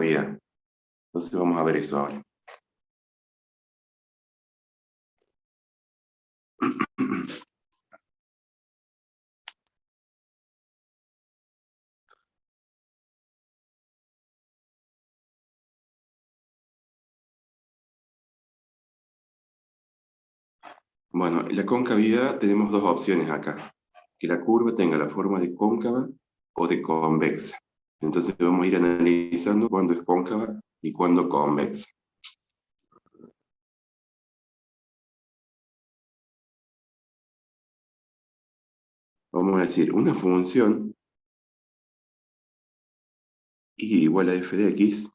vida. Entonces vamos a ver eso ahora. Bueno, en la concavidad tenemos dos opciones acá. Que la curva tenga la forma de cóncava o de convexa. Entonces vamos a ir analizando cuándo es cóncava y cuándo convexa. Vamos a decir, una función y igual a f de x,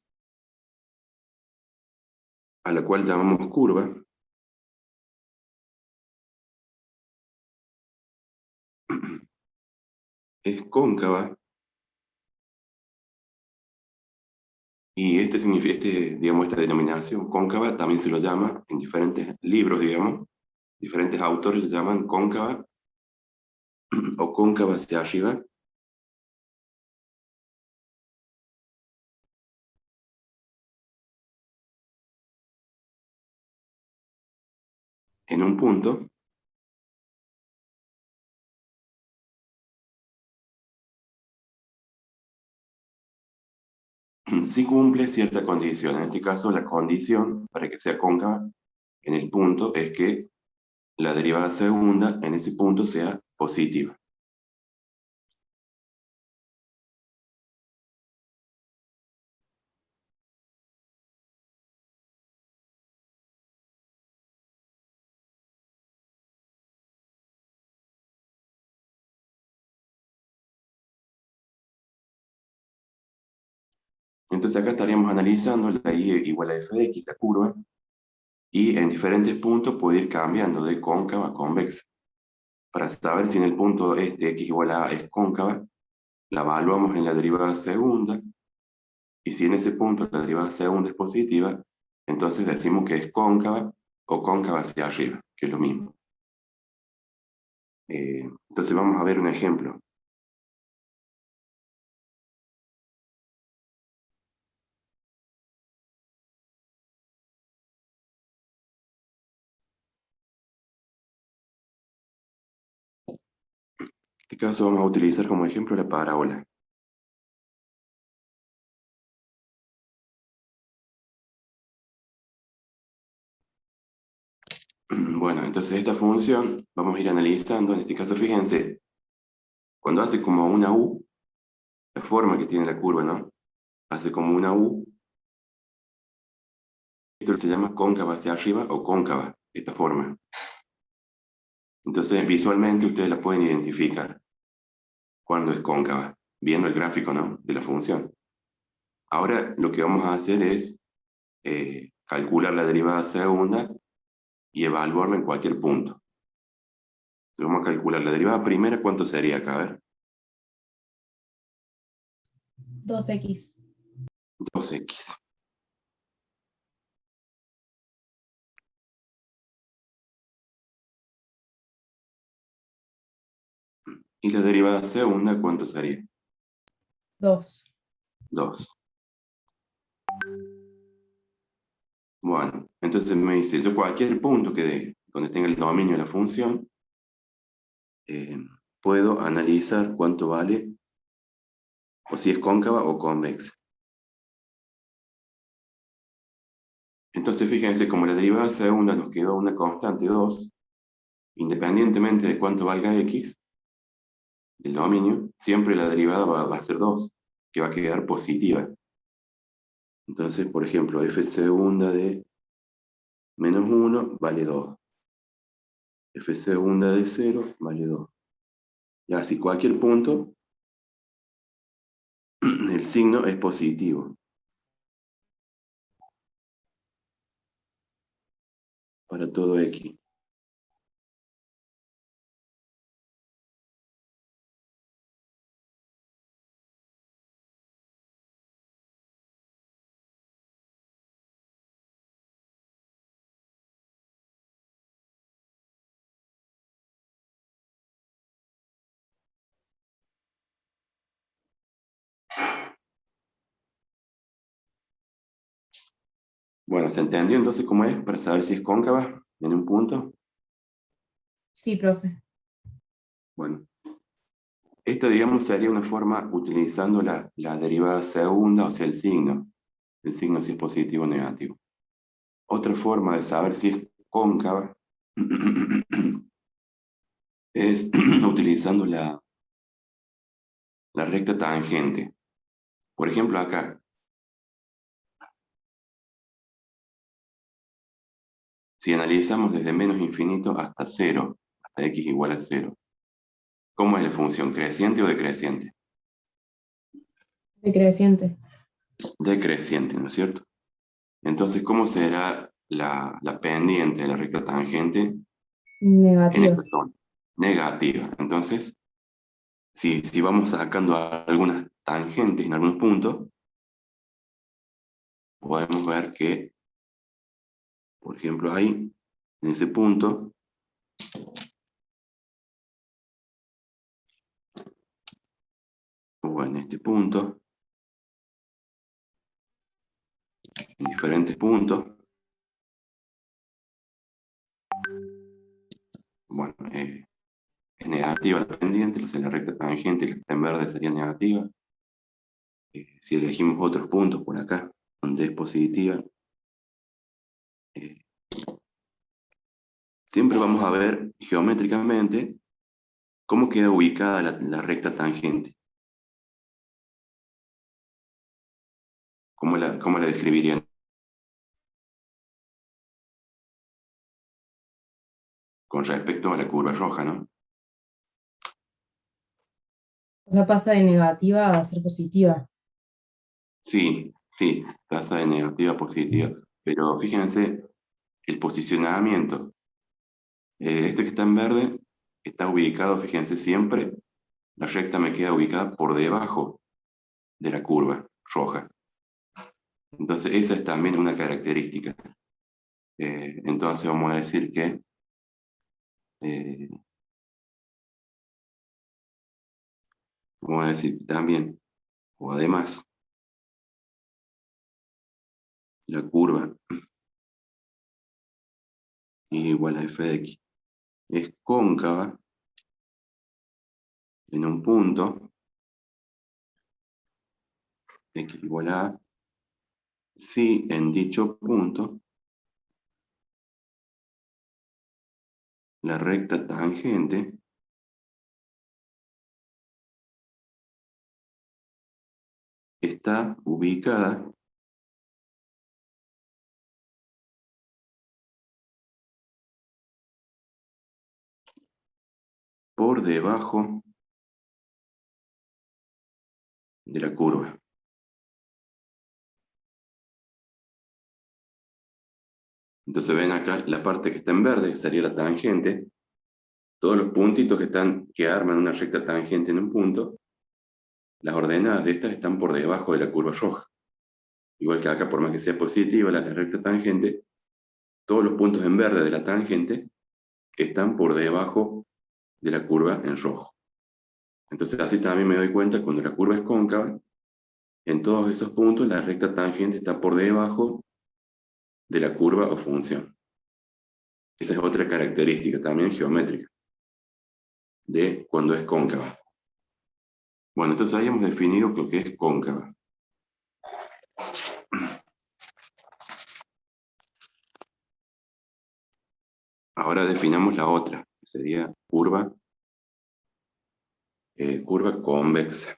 a la cual llamamos curva, es cóncava, y digamos, esta denominación cóncava también se lo llama en diferentes libros, digamos, diferentes autores le llaman cóncava o cóncava hacia arriba, en un punto, si cumple cierta condición. En este caso, la condición para que sea cóncava en el punto es que la derivada segunda en ese punto sea positiva. Entonces acá estaríamos analizando la y igual a f de x, la curva, y en diferentes puntos puede ir cambiando de cóncava a convexa. Para saber si en el punto este x igual a es cóncava, la evaluamos en la derivada segunda, y si en ese punto la derivada segunda es positiva, entonces decimos que es cóncava o cóncava hacia arriba, que es lo mismo. Entonces vamos a ver un ejemplo. En este caso vamos a utilizar como ejemplo la parábola. Bueno, entonces esta función vamos a ir analizando. En este caso, fíjense, cuando hace como una U, la forma que tiene la curva, ¿no? Hace como una U, esto se llama cóncava hacia arriba o cóncava, esta forma. Entonces, visualmente ustedes la pueden identificar cuando es cóncava, viendo el gráfico, ¿no? De la función. Ahora lo que vamos a hacer es calcular la derivada segunda y evaluarla en cualquier punto. Entonces, vamos a calcular la derivada primera, ¿cuánto sería acá? A ver, 2x. 2x. Y la derivada segunda, ¿cuánto sería? 2. 2. Bueno, entonces me dice, yo cualquier punto donde tenga el dominio de la función, eh, puedo analizar cuánto vale, o si es cóncava o convexa. Entonces fíjense, como la derivada segunda nos quedó una constante 2, independientemente de cuánto valga x, el dominio, siempre la derivada va a ser 2, que va a quedar positiva. Entonces, por ejemplo, f segunda de menos 1 vale 2. F segunda de 0 vale 2. Y así cualquier punto, el signo es positivo para todo x. Bueno, ¿se entendió entonces cómo es para saber si es cóncava en un punto? Sí, profe. Bueno, esta, digamos, sería una forma utilizando la derivada segunda, o sea, el signo si es positivo o negativo. Otra forma de saber si es cóncava es utilizando la recta tangente. Por ejemplo, acá, si analizamos desde menos infinito hasta cero, hasta x igual a cero, ¿cómo es la función? ¿Creciente o decreciente? Decreciente. Decreciente, ¿no es cierto? Entonces, ¿cómo será la pendiente de la recta tangente en Negativa. esta zona? Negativa. Entonces, si vamos sacando algunas tangentes en algunos puntos, podemos ver que, por ejemplo, ahí, en ese punto, o en este punto, en diferentes puntos, bueno, es negativa la pendiente, o sea, la recta tangente, la que está en verde sería negativa. Si elegimos otros puntos por acá, donde es positiva, eh, siempre vamos a ver geométricamente cómo queda ubicada la recta tangente. ¿Cómo la describirían? Con respecto a la curva roja, ¿no? O sea, pasa de negativa a ser positiva. Sí, sí, tasa de negativa a positiva. Pero fíjense, el posicionamiento, este que está en verde, está ubicado, fíjense, siempre, la recta me queda ubicada por debajo de la curva roja. Entonces, esa es también una característica. Entonces, vamos a decir que eh, vamos a decir también, o además, la curva igual a f de x es cóncava en un punto, x igual a A, si en dicho punto la recta tangente está ubicada por debajo de la curva. Entonces ven acá la parte que está en verde, que sería la tangente, todos los puntitos que arman una recta tangente en un punto, las ordenadas de estas están por debajo de la curva roja. Igual que acá, por más que sea positiva la recta tangente, todos los puntos en verde de la tangente están por debajo de la curva en rojo. Entonces así también me doy cuenta cuando la curva es cóncava, en todos esos puntos la recta tangente está por debajo de la curva o función. Esa es otra característica también geométrica de cuando es cóncava. Bueno, entonces ahí hemos definido lo que es cóncava. Ahora definamos la otra, que sería curva convexa.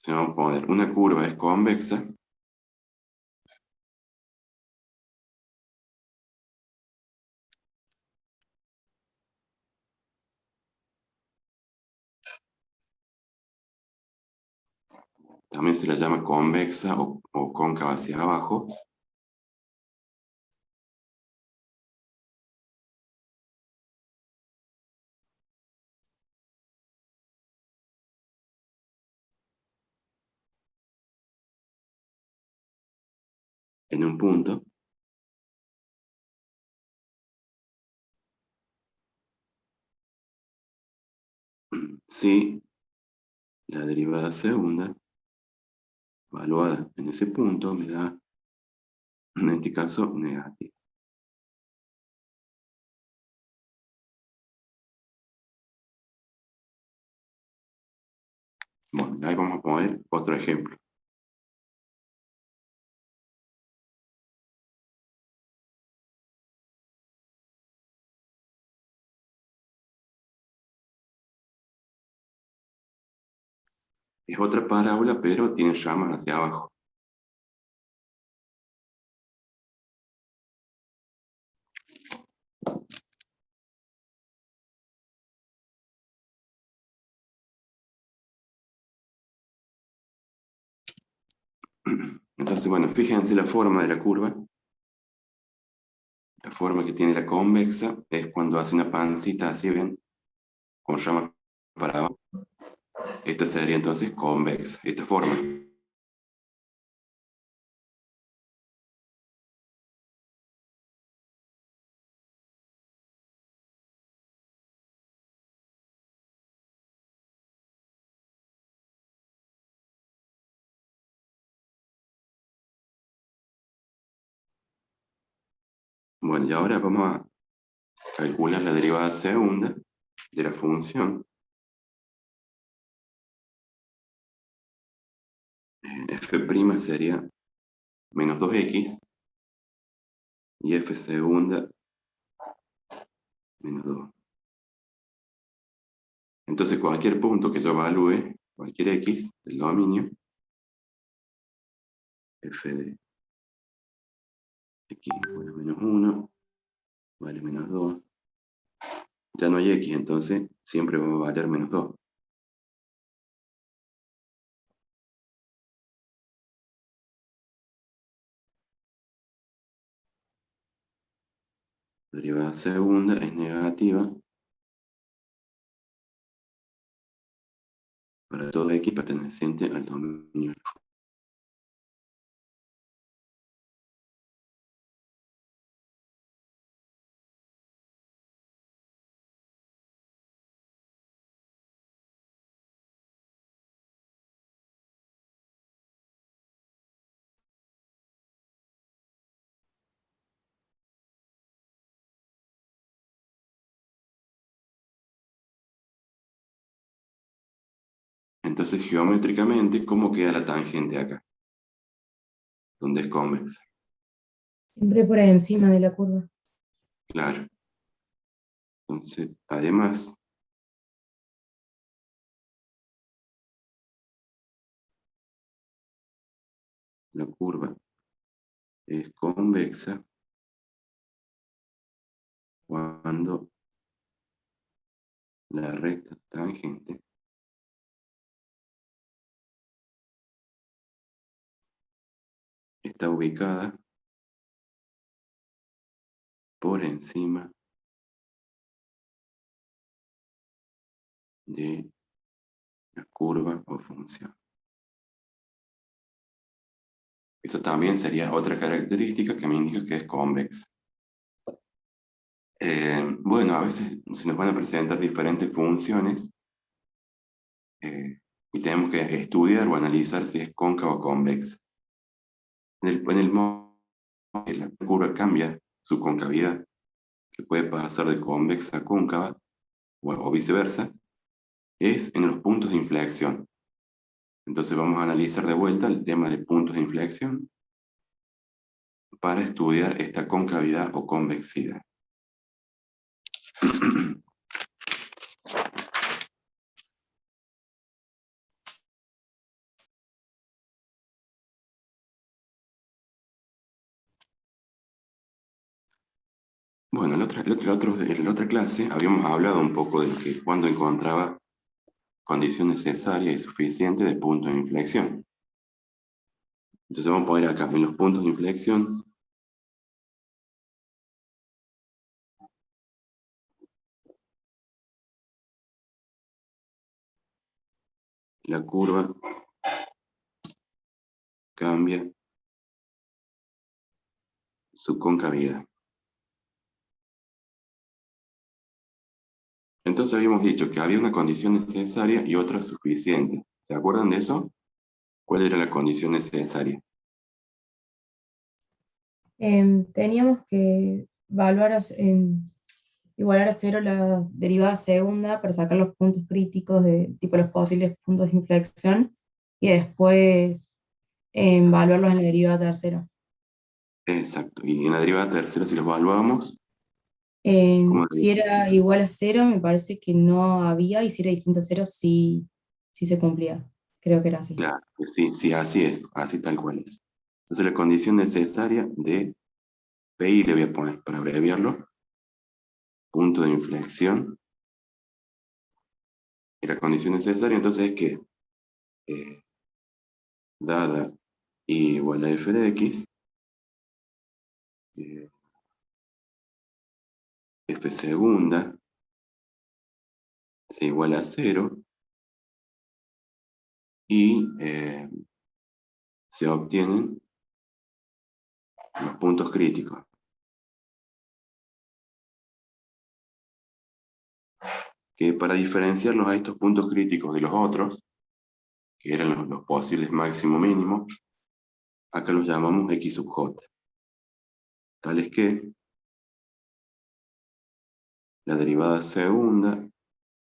Si vamos a poner una curva es convexa, también se la llama convexa o cóncava hacia abajo. En un punto, si la derivada segunda evaluada en ese punto me da, en este caso, negativo. Bueno, ahí vamos a poner otro ejemplo. Es otra parábola, pero tiene llamas hacia abajo. Entonces, bueno, fíjense la forma de la curva. La forma que tiene la convexa es cuando hace una pancita así, ¿ven? Con llamas para abajo. Esta sería entonces convexa, esta forma. Bueno, y ahora vamos a calcular la derivada segunda de la función. F' sería menos 2x y f segunda menos 2. Entonces cualquier punto que yo evalúe, cualquier x del dominio, f de x igual a menos 1, vale menos 2. Ya no hay x, entonces siempre va a valer menos 2. La derivada segunda es negativa para todo x perteneciente al dominio. Entonces, geométricamente, ¿cómo queda la tangente acá? Donde es convexa. Siempre por encima de la curva. Claro. Entonces, además, la curva es convexa cuando la recta tangente está ubicada por encima de la curva o función. Esa también sería otra característica que me indica que es convexa. Bueno, a veces se nos van a presentar diferentes funciones y tenemos que estudiar o analizar si es cóncava o convexa. En el modo que la curva cambia su concavidad, que puede pasar de convexa a cóncava o viceversa, es en los puntos de inflexión. Entonces vamos a analizar de vuelta el tema de puntos de inflexión para estudiar esta concavidad o convexidad. Bueno, en la otra clase habíamos hablado un poco de que cuando encontraba condición necesaria y suficiente de punto de inflexión. Entonces vamos a poner acá en los puntos de inflexión la curva cambia su concavidad. Entonces habíamos dicho que había una condición necesaria y otra suficiente. ¿Se acuerdan de eso? ¿Cuál era la condición necesaria? Teníamos que igualar a cero la derivada segunda para sacar los puntos críticos de tipo los posibles puntos de inflexión y después evaluarlos en la derivada tercera. Exacto. Y en la derivada tercera, si los evaluamos, ¿cómo Si era igual a cero, me parece que no había, y si era distinto a cero, sí, sí se cumplía. Creo que era así. claro, sí, sí, así es, así tal cual es. Entonces la condición necesaria de PI, le voy a poner para abreviarlo, punto de inflexión, y la condición necesaria entonces es que, eh, dada y igual a f de x, eh, f segunda es igual a cero, y se obtienen los puntos críticos. Que para diferenciarlos a estos puntos críticos de los otros, que eran los posibles máximo mínimo, acá los llamamos x sub j. Tales que la derivada segunda,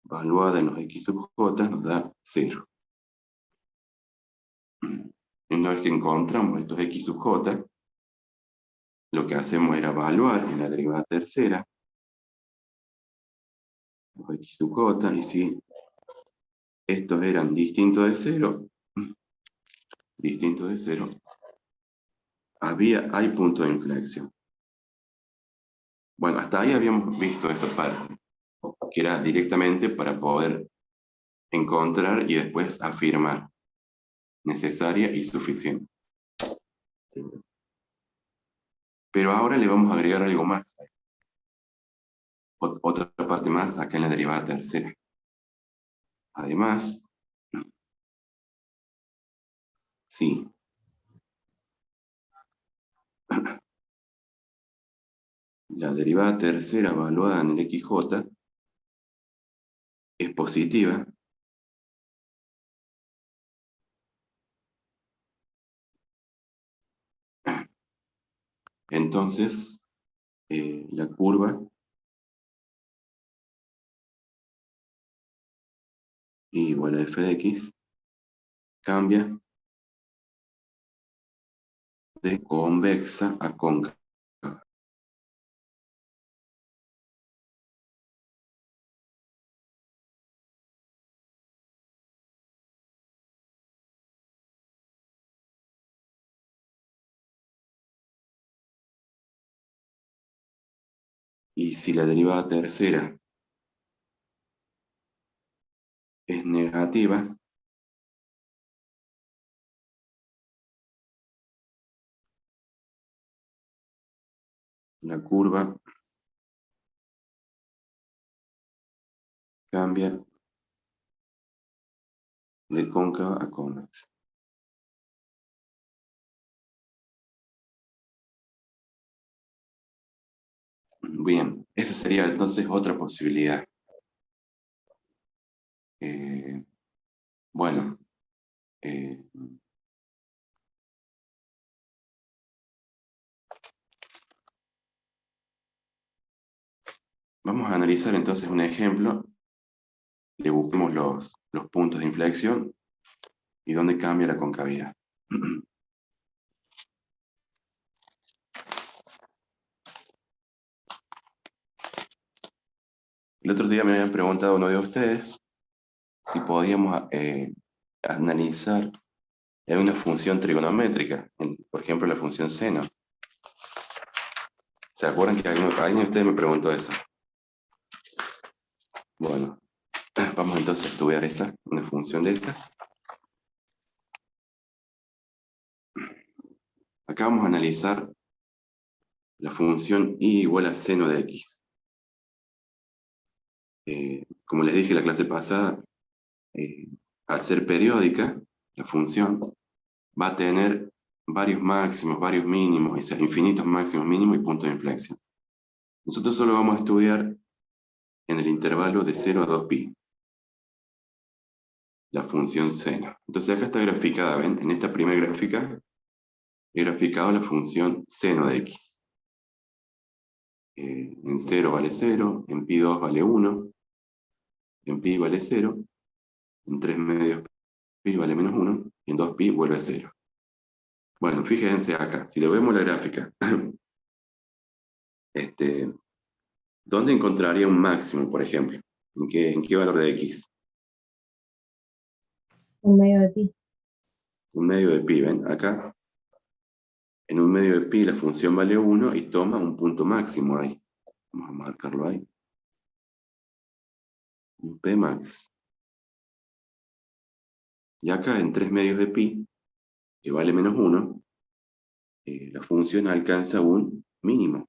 evaluada en los x sub j, nos da 0. Y una vez que encontramos estos x sub j, lo que hacemos era evaluar en la derivada tercera los x sub j, y si estos eran distintos de 0, hay punto de inflexión. Bueno, hasta ahí habíamos visto esa parte, que era directamente para poder encontrar y después afirmar, necesaria y suficiente. Pero ahora le vamos a agregar algo más, otra parte más acá en la derivada tercera. Además, sí, la derivada tercera evaluada en el xj es positiva, entonces la curva igual a f de x cambia de convexa a cóncava. Y si la derivada tercera es negativa, la curva cambia de cóncava a convexa. Bien, esa sería entonces otra posibilidad. Eh, bueno, eh, vamos a analizar entonces un ejemplo. Le busquemos los puntos de inflexión y dónde cambia la concavidad. El otro día me habían preguntado uno de ustedes si podíamos analizar una función trigonométrica, por ejemplo la función seno. ¿Se acuerdan que alguien de ustedes me preguntó eso? Bueno, vamos entonces a estudiar una función de esta. Acá vamos a analizar la función y igual a seno de x. Como les dije en la clase pasada, al ser periódica, la función va a tener varios máximos, varios mínimos, infinitos máximos, mínimos y puntos de inflexión. Nosotros solo vamos a estudiar en el intervalo de 0 a 2pi. la función seno. Entonces acá está graficada, ¿ven? En esta primera gráfica he graficado la función seno de x. En 0 vale 0, en pi2 vale 1, en pi vale 0, en 3 medios pi vale menos 1, y en 2 pi vuelve a 0. Bueno, fíjense acá, si lo vemos la gráfica, ¿dónde encontraría un máximo, por ejemplo? ¿En qué valor de x? Un medio de pi. Un medio de pi, ¿ven? Acá, en un medio de pi la función vale 1 y toma un punto máximo ahí. Vamos a marcarlo ahí. Un p max. Y acá en 3 medios de pi, que vale menos 1, la función alcanza un mínimo.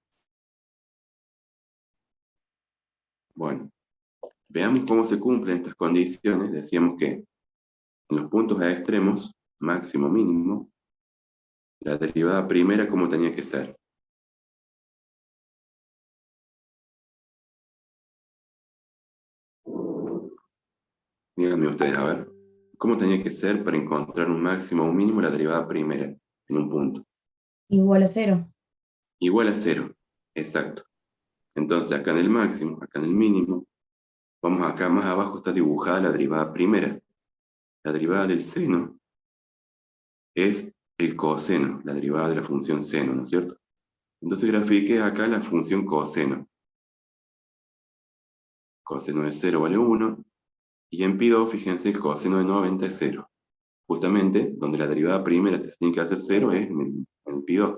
Bueno, veamos cómo se cumplen estas condiciones. Decíamos que en los puntos extremos, máximo, mínimo, la derivada primera, ¿cómo tenía que ser? Díganme ustedes, a ver. ¿Cómo tenía que ser para encontrar un máximo o un mínimo la derivada primera en un punto? Igual a 0. Igual a 0. Exacto. Entonces, acá en el máximo, acá en el mínimo, vamos acá más abajo está dibujada la derivada primera. La derivada del seno es el coseno, la derivada de la función seno, ¿no es cierto? Entonces grafique acá la función coseno. Coseno de 0 vale 1, y en pi2, fíjense, el coseno de 90 es 0. Justamente, donde la derivada primera te tiene que hacer 0 es en el pi2.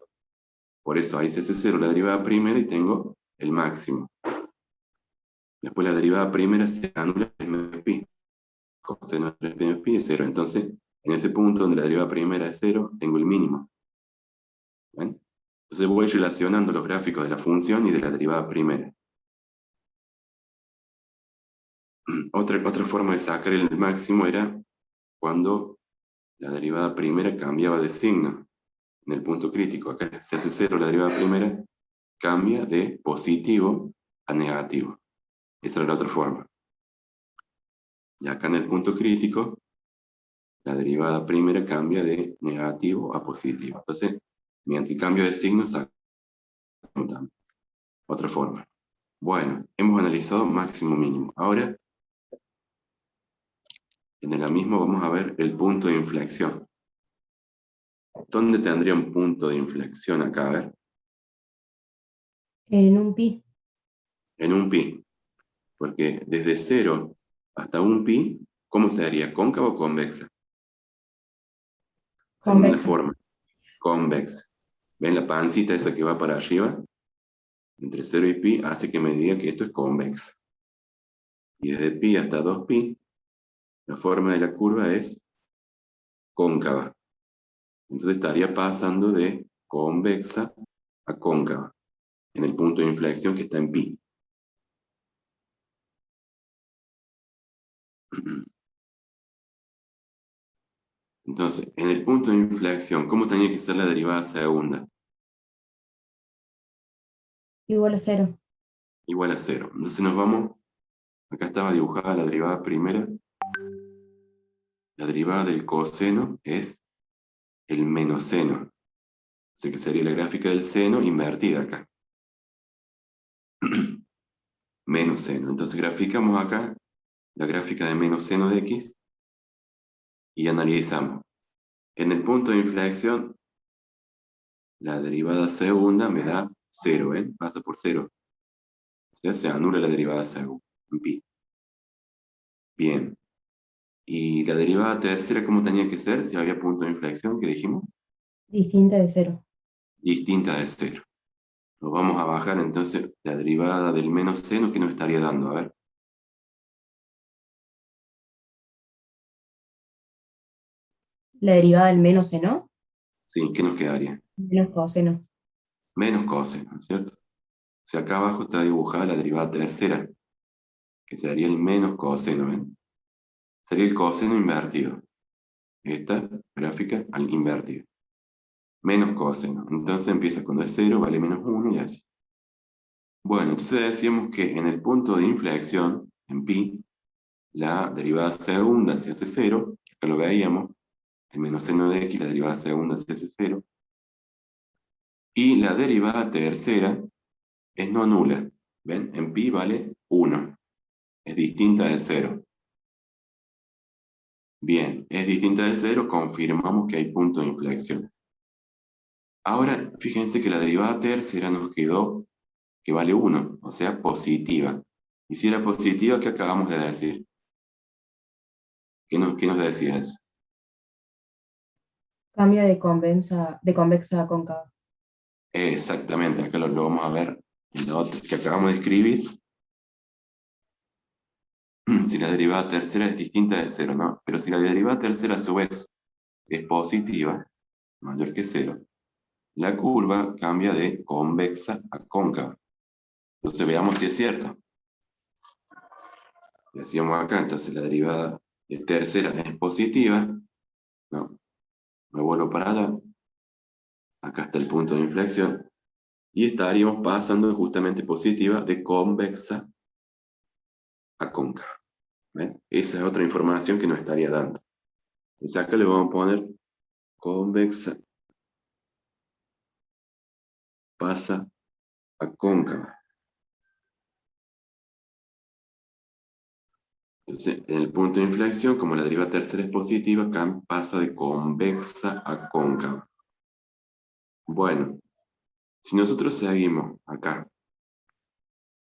Por eso ahí se hace 0 la derivada primera y tengo el máximo. Después la derivada primera se anula en pi. Coseno de 3 menos pi es 0. Entonces, en ese punto donde la derivada primera es 0, tengo el mínimo. ¿Ven? Entonces voy relacionando los gráficos de la función y de la derivada primera. Otra forma de sacar el máximo era cuando la derivada primera cambiaba de signo en el punto crítico. Acá se hace 0 la derivada primera, cambia de positivo a negativo. Esa era la otra forma. Y acá en el punto crítico, la derivada primera cambia de negativo a positivo. Entonces, mediante el cambio de signo, sacamos otra forma. Bueno, hemos analizado máximo mínimo. Ahora, en la misma vamos a ver el punto de inflexión. ¿Dónde tendría un punto de inflexión acá? A ver. En un pi. En un pi. Porque desde 0 hasta un pi, ¿cómo se haría? ¿Cóncava o convexa? Segunda Convexa. forma, convexa. ¿Ven la pancita esa que va para arriba? Entre 0 y pi hace que me diga que esto es convexa. Y desde pi hasta 2pi, la forma de la curva es cóncava. Entonces estaría pasando de convexa a cóncava, en el punto de inflexión que está en pi. Entonces, en el punto de inflexión, ¿cómo tenía que ser la derivada segunda? Igual a 0. Igual a 0. Entonces nos vamos, acá estaba dibujada la derivada primera. La derivada del coseno es el menos seno. Así que sería la gráfica del seno invertida acá. Menos seno. Entonces graficamos acá la gráfica de menos seno de x y analizamos. En el punto de inflexión, la derivada segunda me da 0, ¿ven? Pasa por 0. O sea, se anula la derivada segunda, en pi. Bien. ¿Y la derivada tercera cómo tenía que ser? Si había punto de inflexión, ¿qué dijimos? Distinta de 0. Distinta de 0. Nos vamos a bajar entonces la derivada del menos seno que nos estaría dando. A ver. La derivada del menos seno. Sí, ¿qué nos quedaría? Menos coseno. Menos coseno, ¿cierto? O sea, acá abajo está dibujada la derivada tercera, que sería el menos coseno, ¿ven? Sería el coseno invertido. Esta gráfica al invertido. Menos coseno. Entonces empieza cuando es 0, vale menos 1 y así. Bueno, entonces decíamos que en el punto de inflexión, en pi, la derivada segunda se hace cero, acá lo veíamos, el menos seno de x, la derivada segunda se hace cero, y la derivada tercera es no nula. ¿Ven? En pi vale 1. Es distinta de 0. Bien, es distinta de 0, confirmamos que hay punto de inflexión. Ahora, fíjense que la derivada tercera nos quedó que vale 1, o sea, positiva. Y si era positiva, ¿qué acabamos de decir? ¿Qué nos decía eso? Cambia de convexa a cóncava. Exactamente, acá lo vamos a ver en la otra que acabamos de escribir. Si la derivada tercera es distinta de 0, ¿no? Pero si la derivada tercera a su vez es positiva, mayor que 0, la curva cambia de convexa a cóncava. Entonces veamos si es cierto. Decíamos acá, entonces la derivada tercera es positiva. No, me vuelvo para allá. Acá está el punto de inflexión. Y estaríamos pasando justamente positiva de convexa a cóncava. ¿Ven? Esa es otra información que nos estaría dando. Entonces acá le vamos a poner convexa pasa a cóncava. Entonces, en el punto de inflexión, como la derivada tercera es positiva, pasa de convexa a cóncava. Bueno, si nosotros seguimos acá,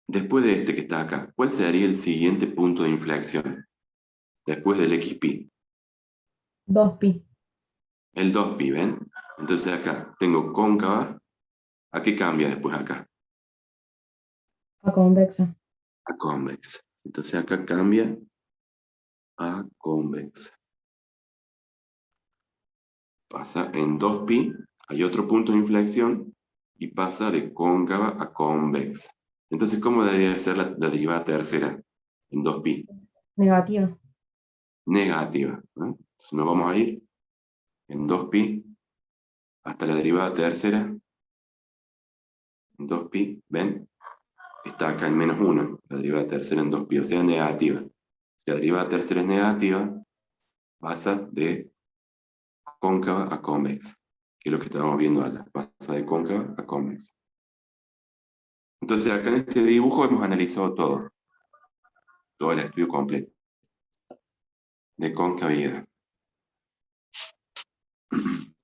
después de este que está acá, ¿cuál sería el siguiente punto de inflexión? Después del xpi. 2pi El 2pi, ¿ven? Entonces acá tengo cóncava. ¿A qué cambia después acá? a convexa. A convexa. Entonces acá cambia a convexa. Pasa en 2pi, hay otro punto de inflexión, y pasa de cóncava a convexa. Entonces, ¿cómo debería ser la derivada tercera en 2pi? Negativa. Negativa, ¿no? Entonces nos vamos a ir en 2pi hasta la derivada tercera. En 2pi, ¿ven? Está acá en menos 1, la derivada tercera en 2pi, o sea, negativa. Si la derivada tercera es negativa, pasa de cóncava a convexa, que es lo que estábamos viendo allá. Pasa de cóncava a convexa. Entonces, acá en este dibujo hemos analizado todo el estudio completo de concavidad.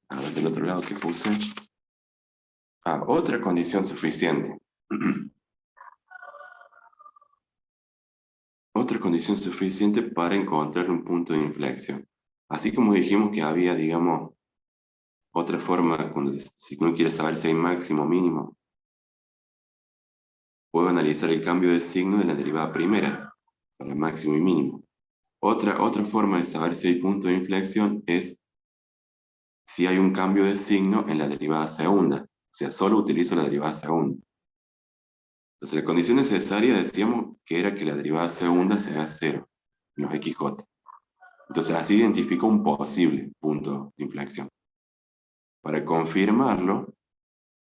A ver, del otro lado que puse. Otra condición suficiente. Otra condición suficiente para encontrar un punto de inflexión. Así como dijimos que había, digamos, otra forma, si uno quiere saber si hay máximo o mínimo, puedo analizar el cambio de signo de la derivada primera, para máximo y mínimo. Otra forma de saber si hay punto de inflexión es si hay un cambio de signo en la derivada segunda. O sea, solo utilizo la derivada segunda. Entonces, la condición necesaria decíamos que era que la derivada segunda sea 0 en los xj. Entonces, así identifico un posible punto de inflexión. Para confirmarlo,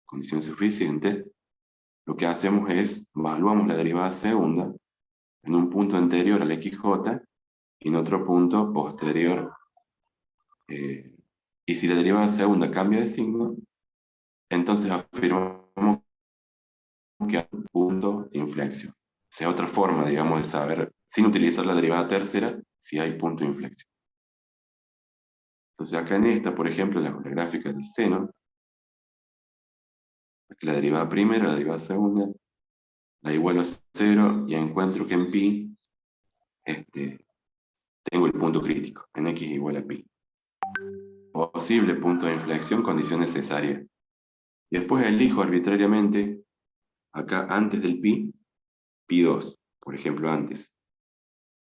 condición suficiente, lo que hacemos es evaluamos la derivada segunda en un punto anterior al xj y en otro punto posterior. Y si la derivada segunda cambia de signo, entonces afirmamos que hay un punto de inflexión. O sea, otra forma, digamos, de saber, sin utilizar la derivada tercera, si hay punto de inflexión. Entonces acá en esta, por ejemplo, la gráfica del seno, aquí la derivada primera, la derivada segunda, la igualo a 0 y encuentro que en pi tengo el punto crítico, en x igual a pi. Posible punto de inflexión, condición necesaria. Y después elijo arbitrariamente, acá antes del pi 2, por ejemplo, antes.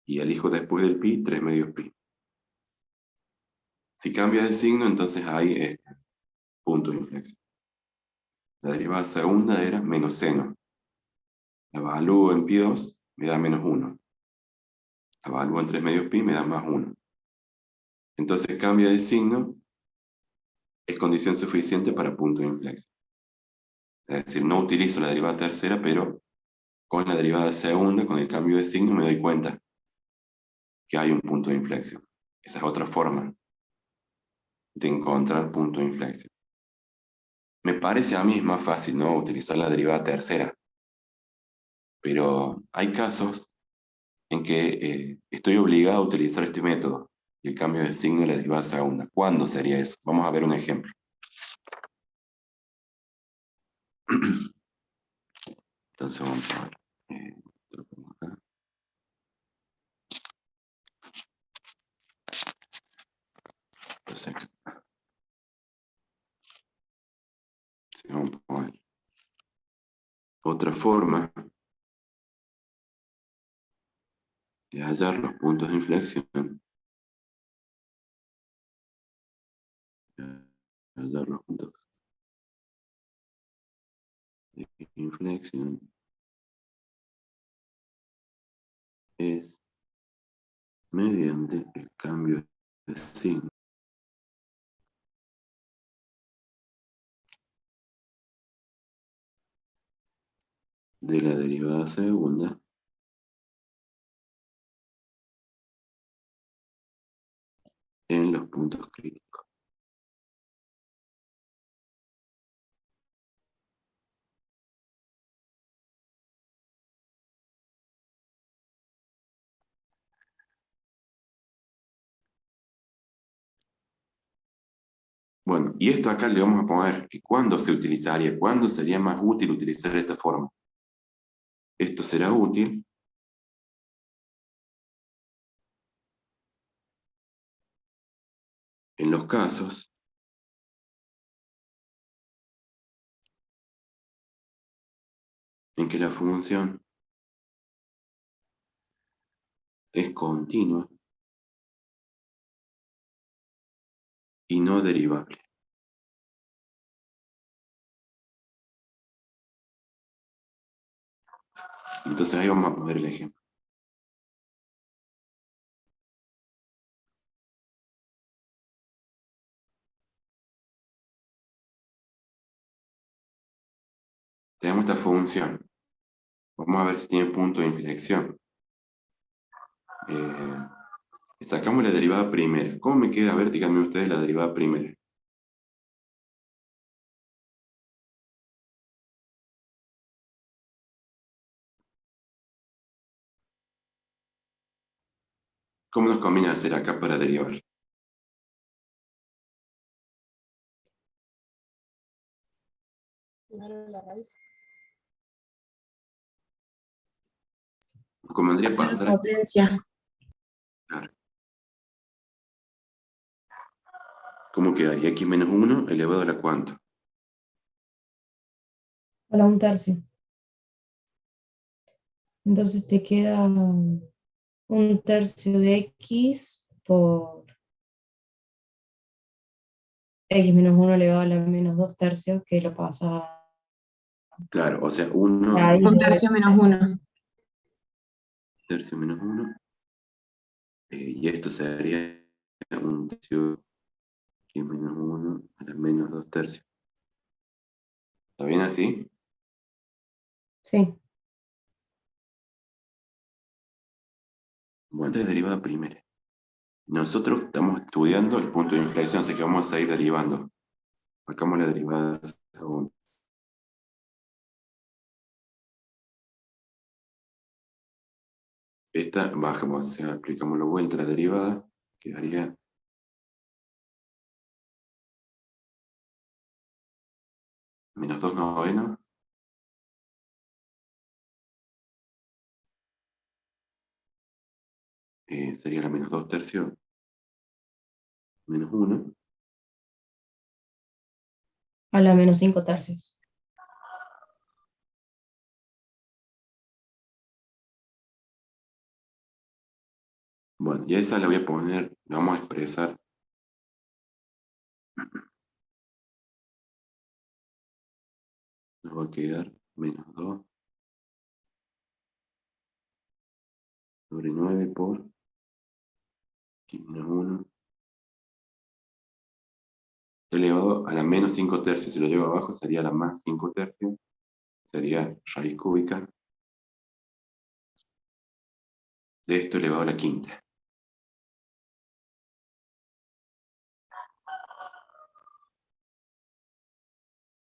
Y elijo después del pi 3 medios pi. Si cambia de signo, entonces hay punto de inflexión. La derivada segunda era menos seno. La evalúo en pi 2, me da menos 1. La evalúo en 3 medios pi, me da más 1. Entonces cambia de signo, es condición suficiente para punto de inflexión. Es decir, no utilizo la derivada tercera, pero con la derivada segunda, con el cambio de signo, me doy cuenta que hay un punto de inflexión. Esa es otra forma de encontrar punto de inflexión. Me parece a mí es más fácil, ¿no?, utilizar la derivada tercera, pero hay casos en que estoy obligado a utilizar este método, el cambio de signo de la derivada segunda. ¿Cuándo sería eso? Vamos a ver un ejemplo. Entonces vamos a ver. Lo pongo acá. Entonces, vamos a poner otra forma de hallar los puntos de inflexión. Hallar los puntos de inflexión es mediante el cambio de signo de la derivada segunda en los puntos críticos. Bueno, y esto acá le vamos a poner que cuándo se utilizaría, cuándo sería más útil utilizar esta forma. Esto será útil en los casos en que la función es continua y no derivable. Entonces ahí vamos a poner el ejemplo. Tenemos esta función. Vamos a ver si tiene punto de inflexión. Sacamos la derivada primera. ¿Cómo me queda? A ver, díganme ustedes la derivada primera. ¿Cómo nos conviene hacer acá para derivar? Primero la raíz. Nos convendría pasar a... Potencia. Claro. ¿Cómo quedaría? X menos 1 elevado a la cuánto. A la 1/3. Entonces te queda 1/3 de x por x menos 1 elevado a la menos 2/3, que lo pasa a Claro, o sea, 1 raíz Un de tercio menos uno. tercio menos 1. Y esto sería 1/3 X menos 1 a la menos 2/3. ¿Está bien así? Sí, Bueno, entonces derivada primera. Nosotros estamos estudiando el punto de inflexión, así que vamos a seguir derivando. Sacamos la derivada segunda. Esta bajamos, o sea, aplicamos la vuelta a la derivada, quedaría menos 2/9. Sería la menos 2/3 menos 1. a la menos 5/3. Bueno, y a esa la voy a poner, la vamos a expresar. Nos va a quedar menos 2 sobre 9 por x menos 1 elevado a la menos 5/3. Si lo llevo abajo sería la más 5/3. Sería raíz cúbica de esto elevado a la quinta.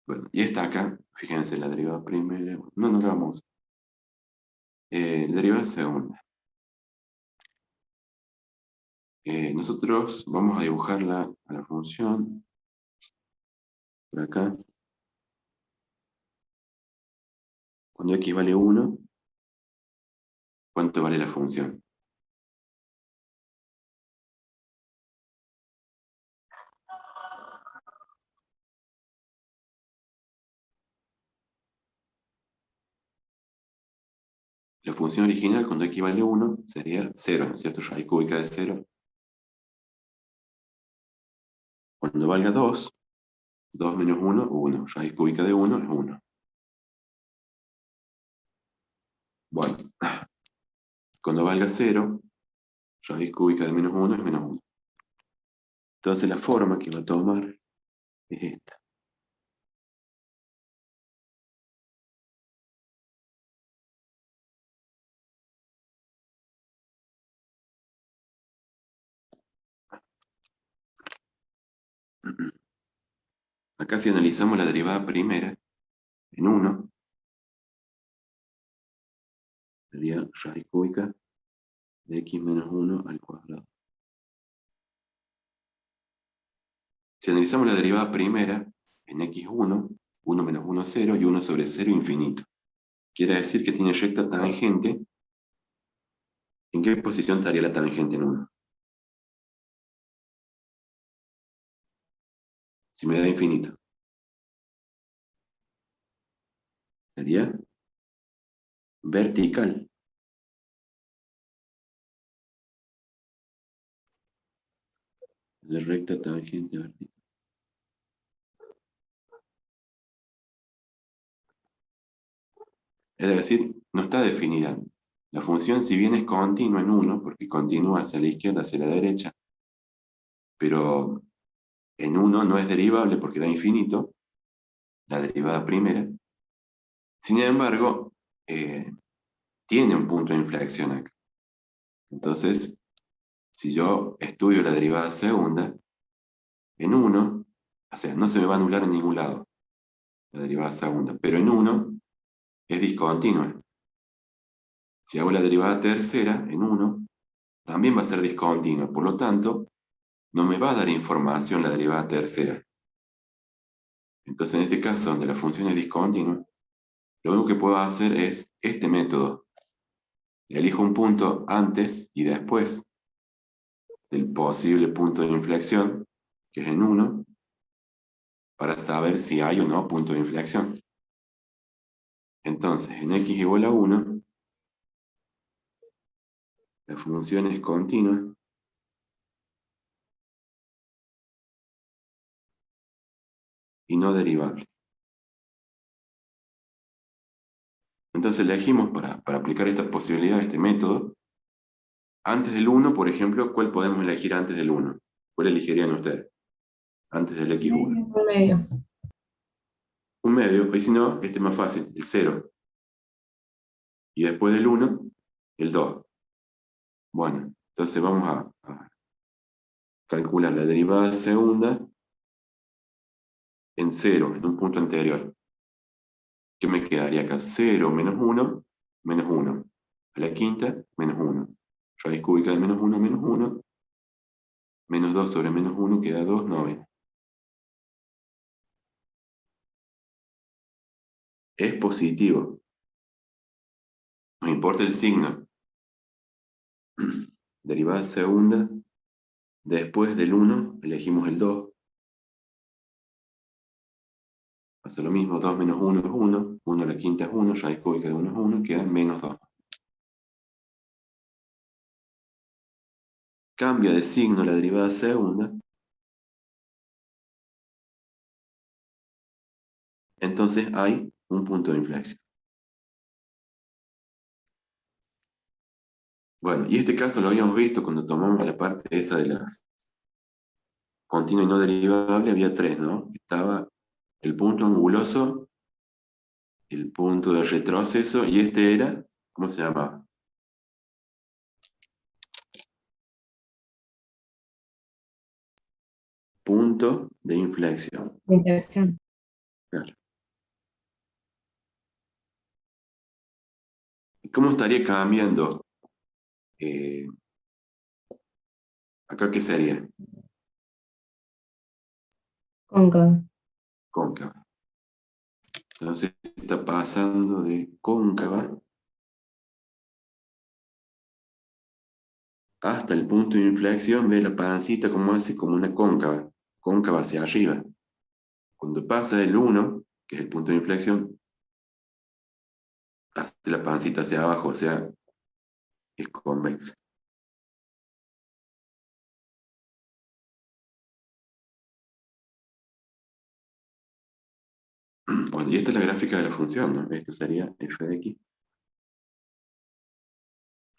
Bueno, y esta acá, fíjense, la derivada primera, no la vamos a usar. La derivada segunda. Nosotros vamos a dibujarla a la función, por acá. Cuando x vale 1, ¿cuánto vale la función? La función original, cuando x vale 1, sería 0, ¿no es cierto? Raíz cúbica de 0. Cuando valga 2, 2 menos 1, 1. Raíz cúbica de 1 es 1. Bueno, cuando valga 0, raíz cúbica de menos 1 es menos 1. Entonces la forma que va a tomar es esta. Acá si analizamos la derivada primera, en 1, sería raíz cúbica de x menos 1 al cuadrado. Si analizamos la derivada primera, en x1, 1 menos 1, 0, y 1 sobre 0, infinito. Quiere decir que tiene recta tangente. ¿En qué posición estaría la tangente en 1? Si me da infinito. Sería vertical. De recta tangente vertical. Es decir, no está definida. La función, si bien es continua en 1, porque continúa hacia la izquierda, hacia la derecha, pero en 1 no es derivable porque da infinito, la derivada primera. Sin embargo, tiene un punto de inflexión acá. Entonces, si yo estudio la derivada segunda, en 1, o sea, no se me va a anular en ningún lado la derivada segunda, pero en 1 es discontinua. Si hago la derivada tercera en 1, también va a ser discontinua. Por lo tanto, no me va a dar información la derivada tercera. Entonces, en este caso, donde la función es discontinua, lo único que puedo hacer es este método. Elijo un punto antes y después del posible punto de inflexión, que es en 1, para saber si hay o no punto de inflexión. Entonces, en x igual a 1, la función es continua y no derivable. Entonces elegimos para aplicar esta posibilidad, este método, antes del 1, por ejemplo, ¿cuál podemos elegir antes del 1? ¿Cuál elegirían ustedes? Antes del x1. Un medio. Un medio, y si no, este es más fácil, el 0. Y después del 1, el 2. Bueno, entonces vamos a calcular la derivada segunda en 0, en un punto anterior. ¿Qué me quedaría acá? 0 menos 1, menos 1. A la quinta, menos 1. Raíz cúbica de menos 1, menos 1. Menos 2 sobre menos 1 queda 2, 9. Es positivo. Nos importa el signo. Derivada segunda, después del 1, elegimos el 2. Hace lo mismo, 2 menos 1 es 1. 1 a la quinta es 1, raíz cúbica de 1 es 1, queda menos 2. Cambia de signo la derivada segunda. Entonces hay un punto de inflexión. Bueno, y este caso lo habíamos visto cuando tomamos la parte esa de la continua y no derivable, había 3, ¿no? Estaba el punto anguloso, el punto de retroceso, y este era, ¿cómo se llama? Punto de inflexión. De inflexión. Claro. ¿Y cómo estaría cambiando? Eh, ¿Acá qué sería? Cóncava. Cóncava. Entonces está pasando de cóncava hasta el punto de inflexión, ve la pancita como hace como una cóncava, cóncava hacia arriba. Cuando pasa el 1, que es el punto de inflexión, hace la pancita hacia abajo, o sea, es convexa. Bueno, y esta es la gráfica de la función, ¿no? Esto sería f de x,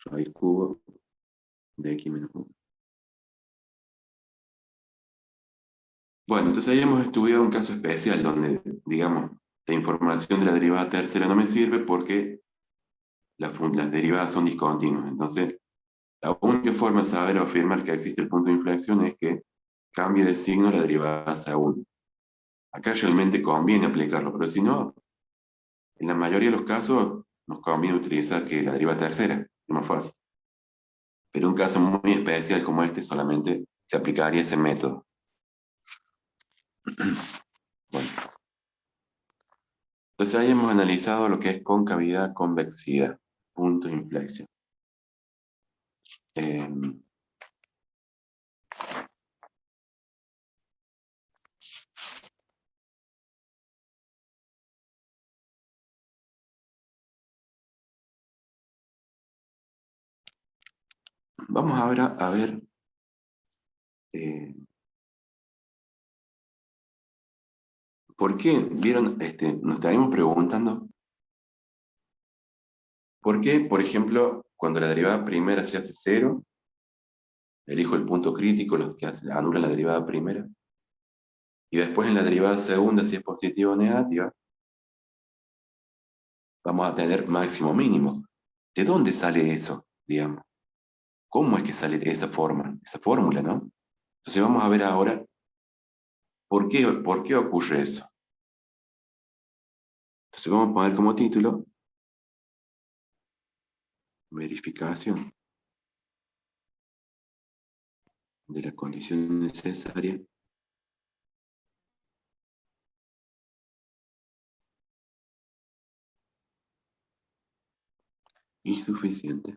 raíz cubo de x menos 1. Bueno, entonces ahí hemos estudiado un caso especial donde, digamos, la información de la derivada tercera no me sirve porque las derivadas son discontinuas. Entonces, la única forma de saber o afirmar que existe el punto de inflexión es que cambie de signo la derivada segunda. Acá realmente conviene aplicarlo, pero si no, en la mayoría de los casos nos conviene utilizar que la derivada tercera, es más fácil. Pero un caso muy especial como este solamente se aplicaría ese método. Bueno, entonces ahí hemos analizado lo que es concavidad, convexidad, punto de inflexión. Eh, Vamos ahora a ver, ¿por qué? ¿Vieron? Nos estaremos preguntando, ¿por qué, por ejemplo, cuando la derivada primera se hace cero, elijo el punto crítico, los que anulan la derivada primera, y después en la derivada segunda, si es positiva o negativa, vamos a tener máximo mínimo? ¿De dónde sale eso, digamos? ¿Cómo es que sale esa forma, esa fórmula, no? Entonces vamos a ver ahora por qué ocurre eso. Entonces vamos a poner como título verificación de la condición necesaria y suficiente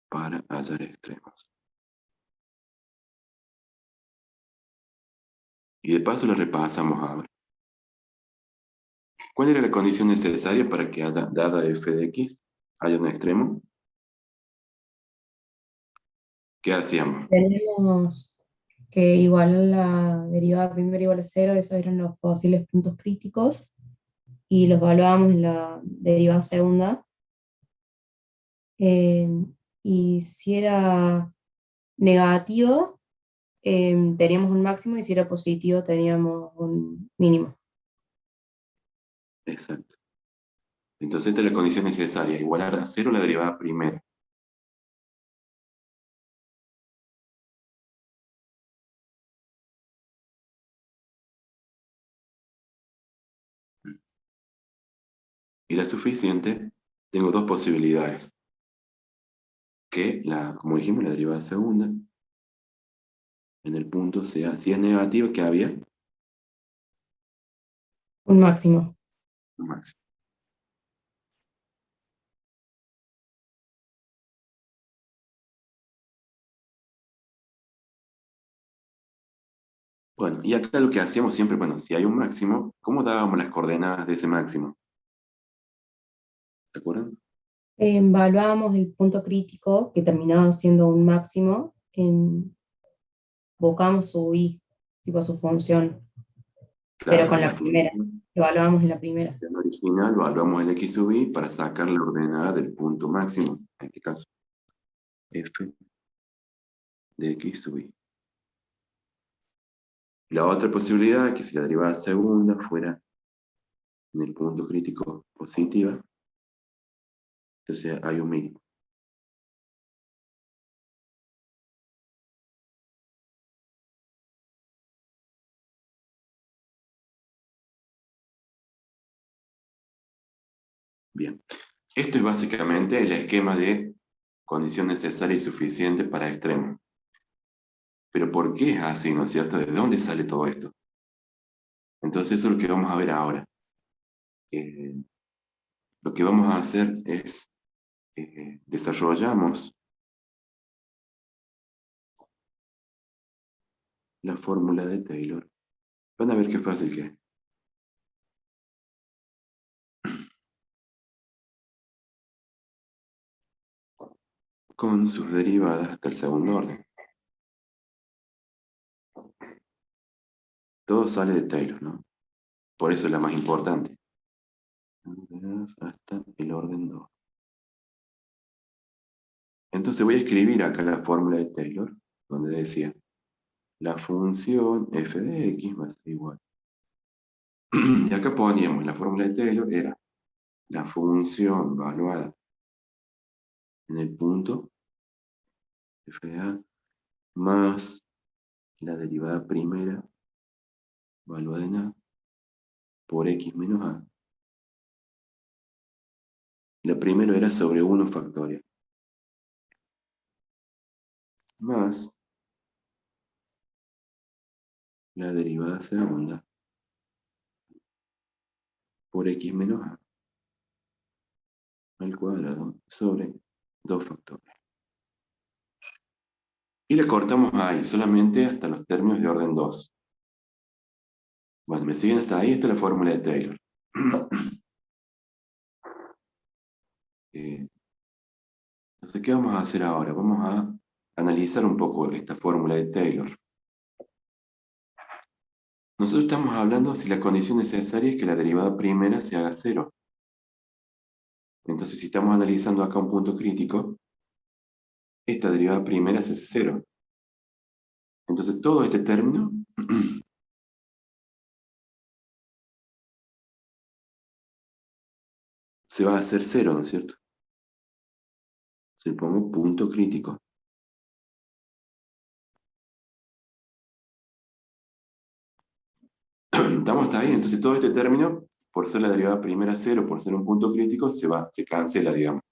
para hallar extremos. Y de paso lo repasamos ahora. ¿Cuál era la condición necesaria para que haya, dada f de x, haya un extremo? ¿Qué hacíamos? Tenemos que igual a la derivada primera igual a cero, esos eran los posibles puntos críticos, y los evaluábamos en la derivada segunda. Eh, y si era negativo, teníamos un máximo, y si era positivo, teníamos un mínimo. Exacto. Entonces esta es la condición necesaria, igualar a cero la derivada primera. Y la suficiente, tengo dos posibilidades. Que, como dijimos, la derivada segunda en el punto sea, si es negativo, ¿qué había? Un máximo. Un máximo. Bueno, y acá lo que hacíamos siempre, bueno, si hay un máximo, ¿cómo dábamos las coordenadas de ese máximo? ¿Se acuerdan? Evaluábamos el punto crítico, que terminaba siendo un máximo, buscábamos su i, tipo su función, pero Claro, con la la primera. función Lo evaluábamos en la primera. original, evaluamos el x sub i para sacar la ordenada del punto máximo, en este caso, f de x sub i. La otra posibilidad es que si la derivada segunda fuera en el punto crítico positiva, entonces hay un mínimo. Bien. Esto es básicamente el esquema de condición necesaria y suficiente para extremo. Pero ¿por qué es así, no es cierto? ¿De dónde sale todo esto? Entonces eso es lo que vamos a ver ahora. Eh, lo que vamos a hacer es, desarrollamos la fórmula de Taylor. Van a ver qué fácil que es. Con sus derivadas hasta el segundo orden. Todo sale de Taylor, ¿no? Por eso es la más importante. Hasta el orden 2. Entonces voy a escribir acá la fórmula de Taylor, donde decía, la función f de x va a ser igual. Y acá poníamos, la fórmula de Taylor era la función evaluada en el punto f de a más la derivada primera evaluada en a por x menos a. La primera era sobre 1 factorial. Más la derivada segunda por x menos a al cuadrado sobre 2 factorial. Y le cortamos ahí, solamente hasta los términos de orden 2. Bueno, ¿me siguen hasta ahí? Esta es la fórmula de Taylor. Eh, entonces, ¿qué vamos a hacer ahora? Vamos a analizar un poco esta fórmula de Taylor. Nosotros estamos hablando si la condición necesaria es que la derivada primera se haga cero. Entonces, si estamos analizando acá un punto crítico, esta derivada primera se hace cero. Entonces, todo este término se va a hacer cero, ¿no es cierto? Se le pongo punto crítico. ¿Estamos hasta ahí? Entonces, todo este término, por ser la derivada primera cero, por ser un punto crítico, se cancela, digamos.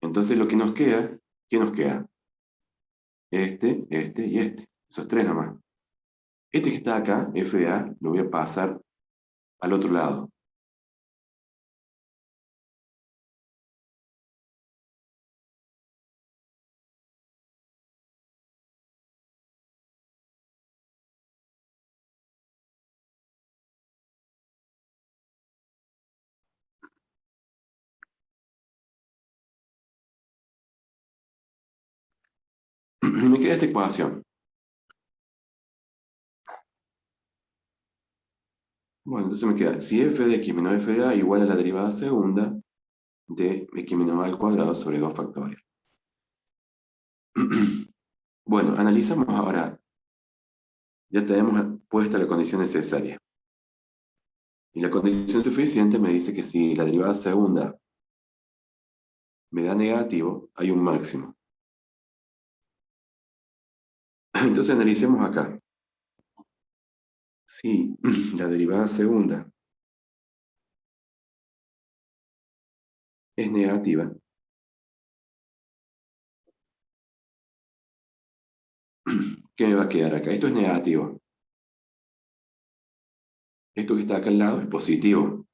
Entonces, lo que nos queda, ¿qué nos queda? Este y este. Esos tres nomás. Este que está acá, f de a, lo voy a pasar al otro lado. Y me queda esta ecuación. Bueno, entonces me queda, si f de x menos f de a igual a la derivada segunda de x menos a al cuadrado sobre 2 factorial. Bueno, analizamos ahora. Ya tenemos puesta la condición necesaria. Y la condición suficiente me dice que si la derivada segunda me da negativo, hay un máximo. Entonces analicemos acá. Si la derivada segunda es negativa, ¿qué me va a quedar acá? Esto es negativo. Esto que está acá al lado es positivo,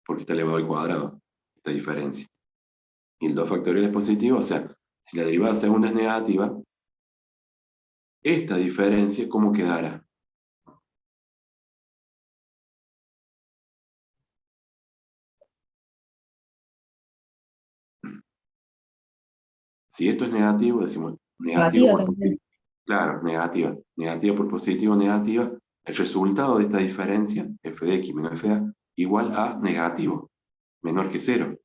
porque está elevado al cuadrado, esta diferencia. Y el 2 factorial es positivo, o sea, si la derivada segunda es negativa, esta diferencia, ¿cómo quedará? Si esto es negativo, decimos negativo Negativa por también. positivo. Claro, negativa. Negativa por positivo, negativa. El resultado de esta diferencia, f de x menos f de a, igual a negativo, menor que cero.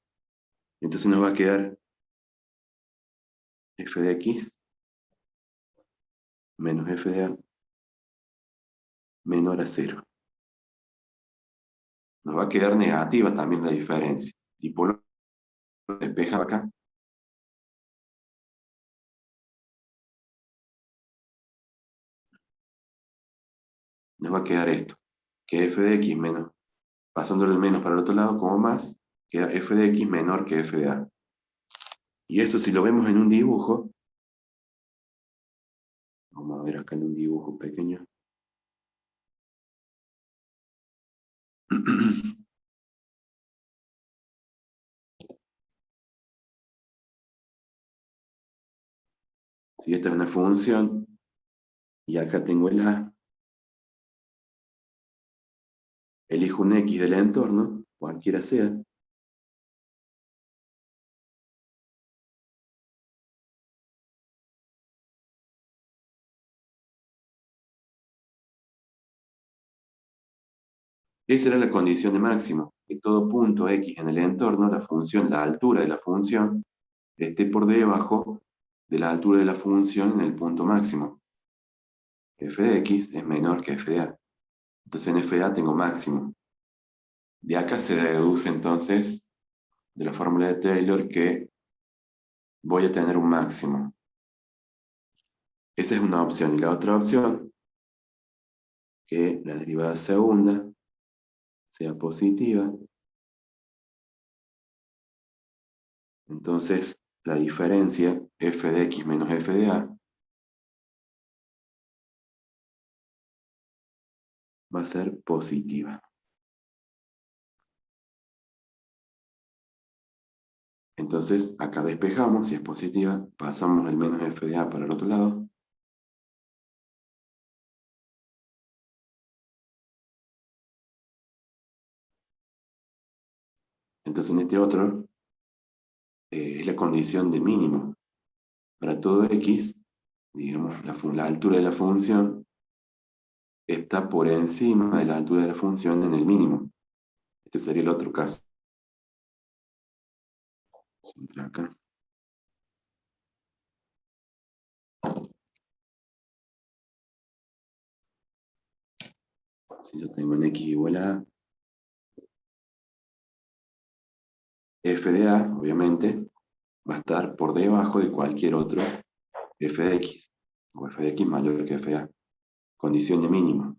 Entonces nos va a quedar f de x menos f de a menor a cero. Nos va a quedar negativa también la diferencia. Y por lo despeja acá. Nos va a quedar esto, que f de x menos pasándole el menos para el otro lado como más, queda f de x menor que f de a. Y eso si lo vemos en un dibujo, vamos a ver acá en un dibujo pequeño. Si esta es una función, y acá tengo el a, elijo un x del entorno, cualquiera sea, esa era la condición de máximo, que todo punto x en el entorno, la función, la altura de la función, esté por debajo de la altura de la función en el punto máximo. F de x es menor que f de a. Entonces en f de a tengo máximo. De acá se deduce entonces, de la fórmula de Taylor, que voy a tener un máximo. Esa es una opción. Y la otra opción, que la derivada segunda sea positiva. Entonces, la diferencia f de x menos f de a va a ser positiva. Entonces, acá despejamos, si es positiva, pasamos el menos f de a para el otro lado. Entonces, en este otro, es la condición de mínimo. Para todo x, digamos, la altura de la función está por encima de la altura de la función en el mínimo. Este sería el otro caso. Vamos a entrar acá. Si yo tengo en x igual a f de a, obviamente, va a estar por debajo de cualquier otro f de x, o f de x mayor que f de a. Condición de mínimo.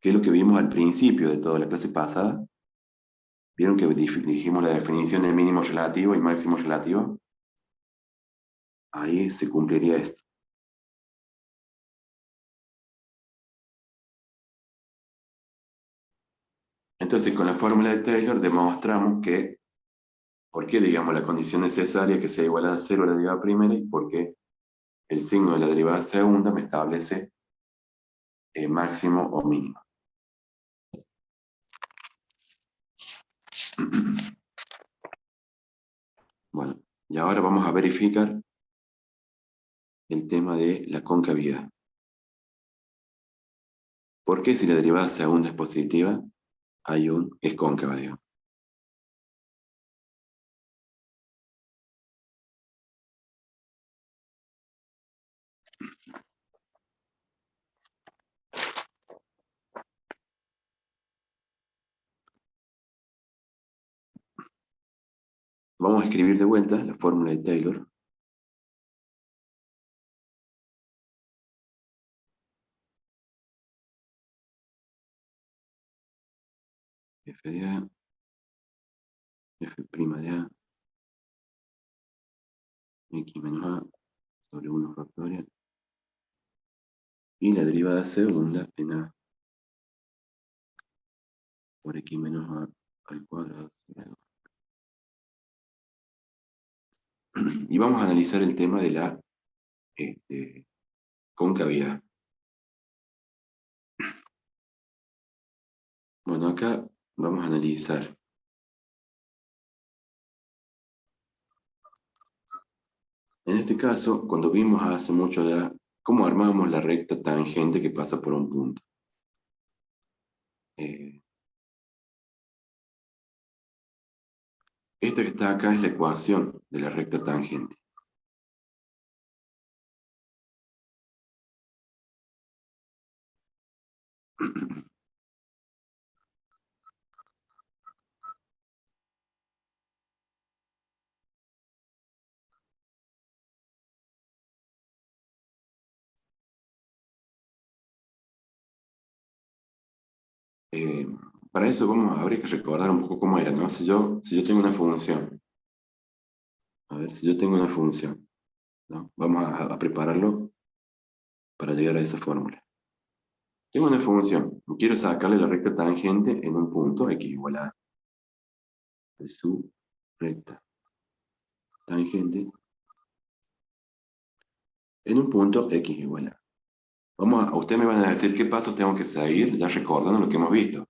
¿Qué es lo que vimos al principio de toda la clase pasada? ¿Vieron que dijimos la definición de mínimo relativo y máximo relativo? Ahí se cumpliría esto. Entonces, con la fórmula de Taylor demostramos que, ¿por qué, digamos, la condición necesaria que sea igual a cero a la derivada primera y por qué el signo de la derivada segunda me establece máximo o mínimo? Bueno, y ahora vamos a verificar el tema de la concavidad. ¿Por qué si la derivada segunda es positiva, es cóncava, digamos? Vamos a escribir de vuelta la fórmula de Taylor. F de A, F' de A, X menos A, sobre 1 factorial. Y la derivada segunda en A por X menos A al cuadrado. Y vamos a analizar el tema de la concavidad. Bueno, acá vamos a analizar. En este caso, cuando vimos hace mucho ya cómo armamos la recta tangente que pasa por un punto. Esta que está acá es la ecuación de la recta tangente. Eh, para eso habría que recordar un poco cómo era, ¿no? Si yo tengo una función, a ver, si yo tengo una función, ¿no? Vamos a prepararlo para llegar a esa fórmula. Tengo una función, y quiero sacarle la recta tangente en un punto x igual a de su recta tangente en un punto x igual a. Ustedes me van a decir qué pasos tengo que seguir, ya recordando lo que hemos visto.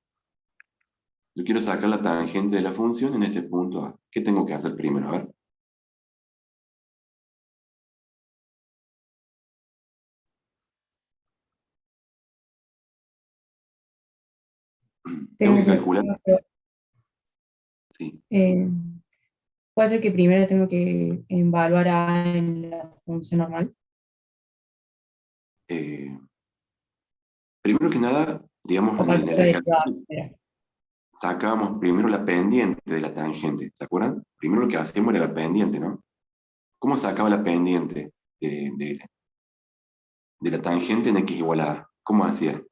Yo quiero sacar la tangente de la función en este punto A. ¿Qué tengo que hacer primero? A ver. Tengo Tengo que que, calcular, sí. eh, puede ser que primero tengo que evaluar A en la función normal. Eh, Primero que nada, digamos, O en calculo el la derivada ejercicio primero. sacábamos primero la pendiente de la tangente, ¿se acuerdan? Primero lo que hacíamos era la pendiente, ¿no? ¿Cómo sacaba la pendiente de la tangente en x igual a A? ¿Cómo hacía?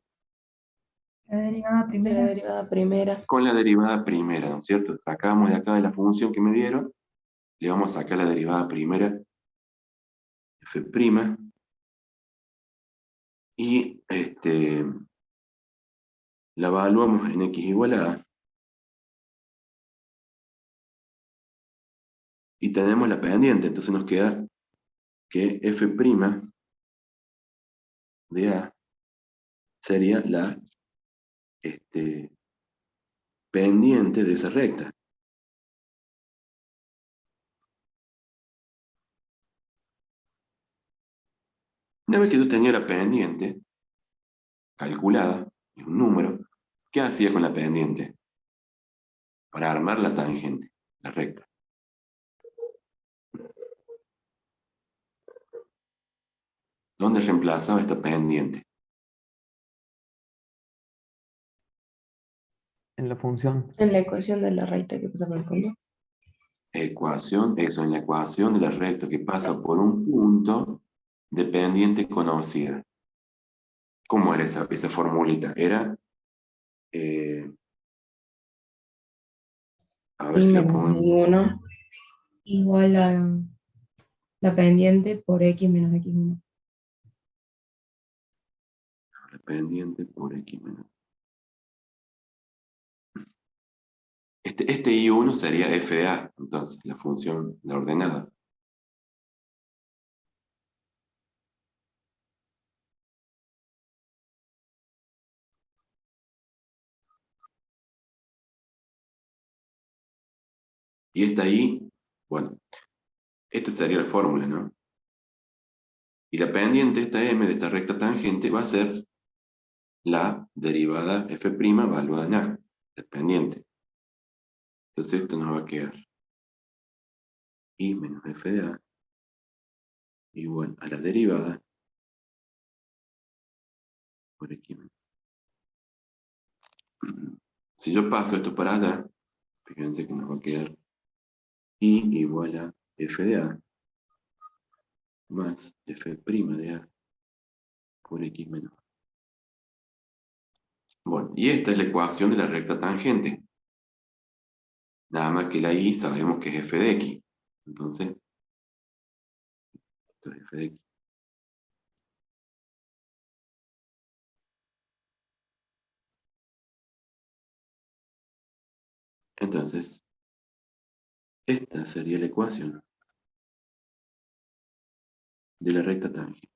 La derivada De la primera. derivada primera. Con la derivada primera, ¿no es cierto? Sacábamos de acá de la función que me dieron, le vamos a sacar la derivada primera, f', y la evaluamos en x igual a A, y tenemos la pendiente, entonces nos queda que f' de A sería la pendiente de esa recta. Una vez que yo tenía la pendiente calculada, es un número, ¿qué hacía con la pendiente? Para armar la tangente, la recta. ¿Dónde reemplazaba esta pendiente? En la función. En la ecuación de la recta que pasa por el fondo. Ecuación, eso, en la ecuación de la recta que pasa por un punto de pendiente conocida. ¿Cómo era esa formulita? Era, eh, a ver Y si la menos pongo, I1. Igual a la pendiente por x menos x1. la pendiente por x menos. Este I1 sería f de A, entonces, la función, la ordenada. Y esta I, bueno, esta sería la fórmula, ¿no? Y la pendiente, esta m de esta recta tangente, va a ser la derivada f' evaluada en A, la pendiente. Entonces esto nos va a quedar I menos f de A igual a la derivada por x menos. Si yo paso esto para allá, fíjense que nos va a quedar I igual a f de A más f' de A por x menos. Bueno, y esta es la ecuación de la recta tangente. Nada más que la I sabemos que es f de x. Entonces, esto es f de x. Entonces, esta sería la ecuación de la recta tangente.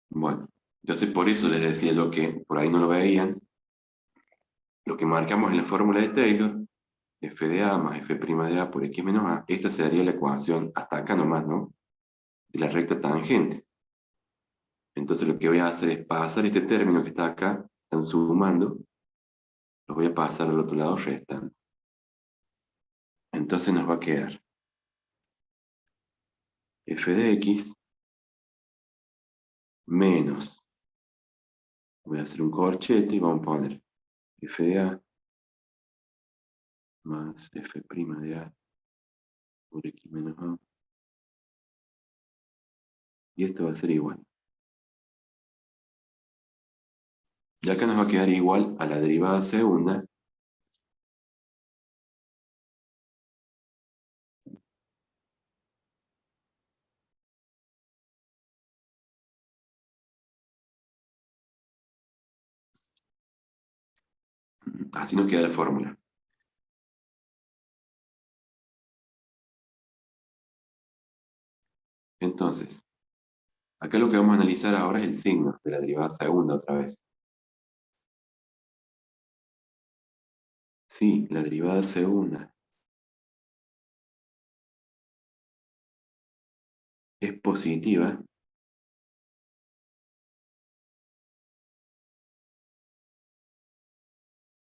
Bueno, entonces por eso les decía yo que por ahí no lo veían. Lo que marcamos en la fórmula de Taylor, f de A más f' de A por x menos A, esta sería la ecuación hasta acá nomás, ¿no? De la recta tangente. Entonces lo que voy a hacer es pasar este término que está acá, están sumando, lo voy a pasar al otro lado restando. Entonces nos va a quedar f de x menos, voy a hacer un corchete y vamos a poner f de A más f' de A por x menos A Y esto va a ser igual. Y acá nos va a quedar igual a la derivada segunda. Así nos queda la fórmula. Entonces, acá lo que vamos a analizar ahora es el signo de la derivada segunda otra vez. Sí, la derivada segunda es positiva.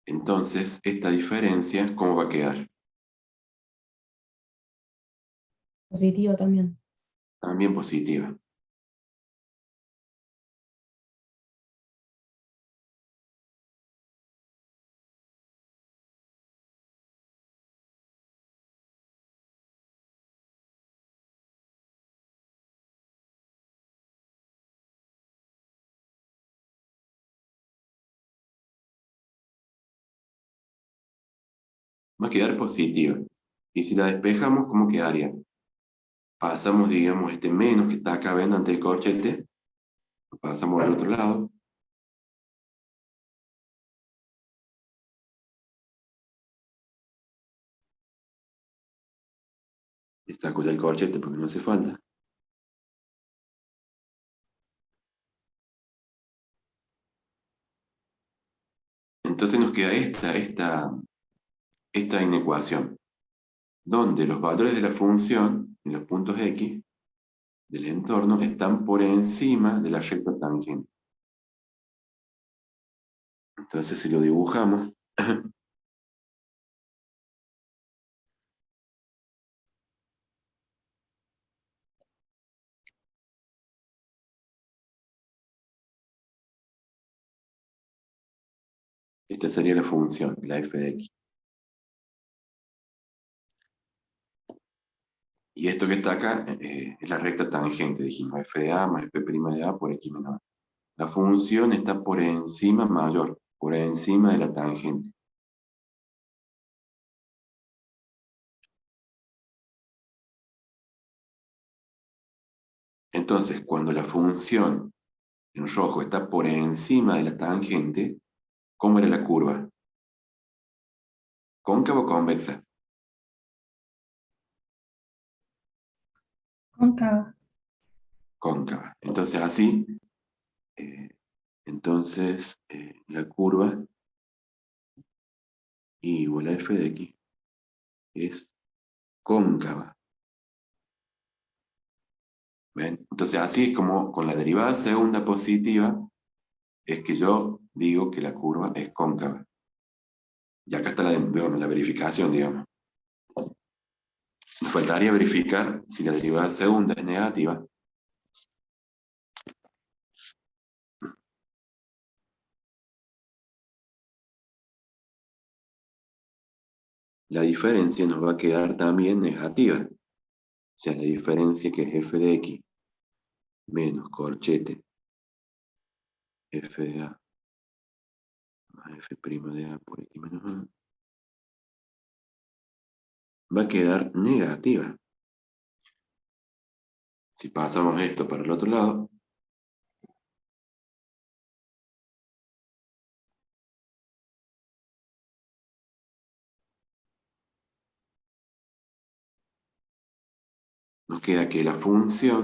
Entonces, esta diferencia, ¿cómo va a quedar? Positivo también. También positiva. Va a quedar positiva. Y si la despejamos, ¿cómo quedaría? Pasamos, digamos, este menos que está acá, ven, ante el corchete. Lo pasamos al otro lado. Le saco ya el corchete porque no hace falta. Entonces nos queda esta inecuación, donde los valores de la función, en los puntos X, del entorno, están por encima de la recta tangente. Entonces, si lo dibujamos, esta sería la función, la f de x. Y esto que está acá es la recta tangente, dijimos, f de a más f' de a por x menor. La función está por encima mayor, por encima de la tangente. Entonces, cuando la función en rojo está por encima de la tangente, ¿cómo era la curva? ¿Cóncava o convexa? Cóncava. Cóncava. Entonces, así, eh, la curva igual a f de x es cóncava. ¿Ven? Entonces, así es como con la derivada segunda positiva, es que yo digo que la curva es cóncava. Y acá está la verificación, digamos. Nos faltaría verificar si la derivada segunda es negativa. La diferencia nos va a quedar también negativa. O sea, la diferencia que es f de x menos corchete f de a más f' de a por x menos a va a quedar negativa. Si pasamos esto para el otro lado, nos queda que la función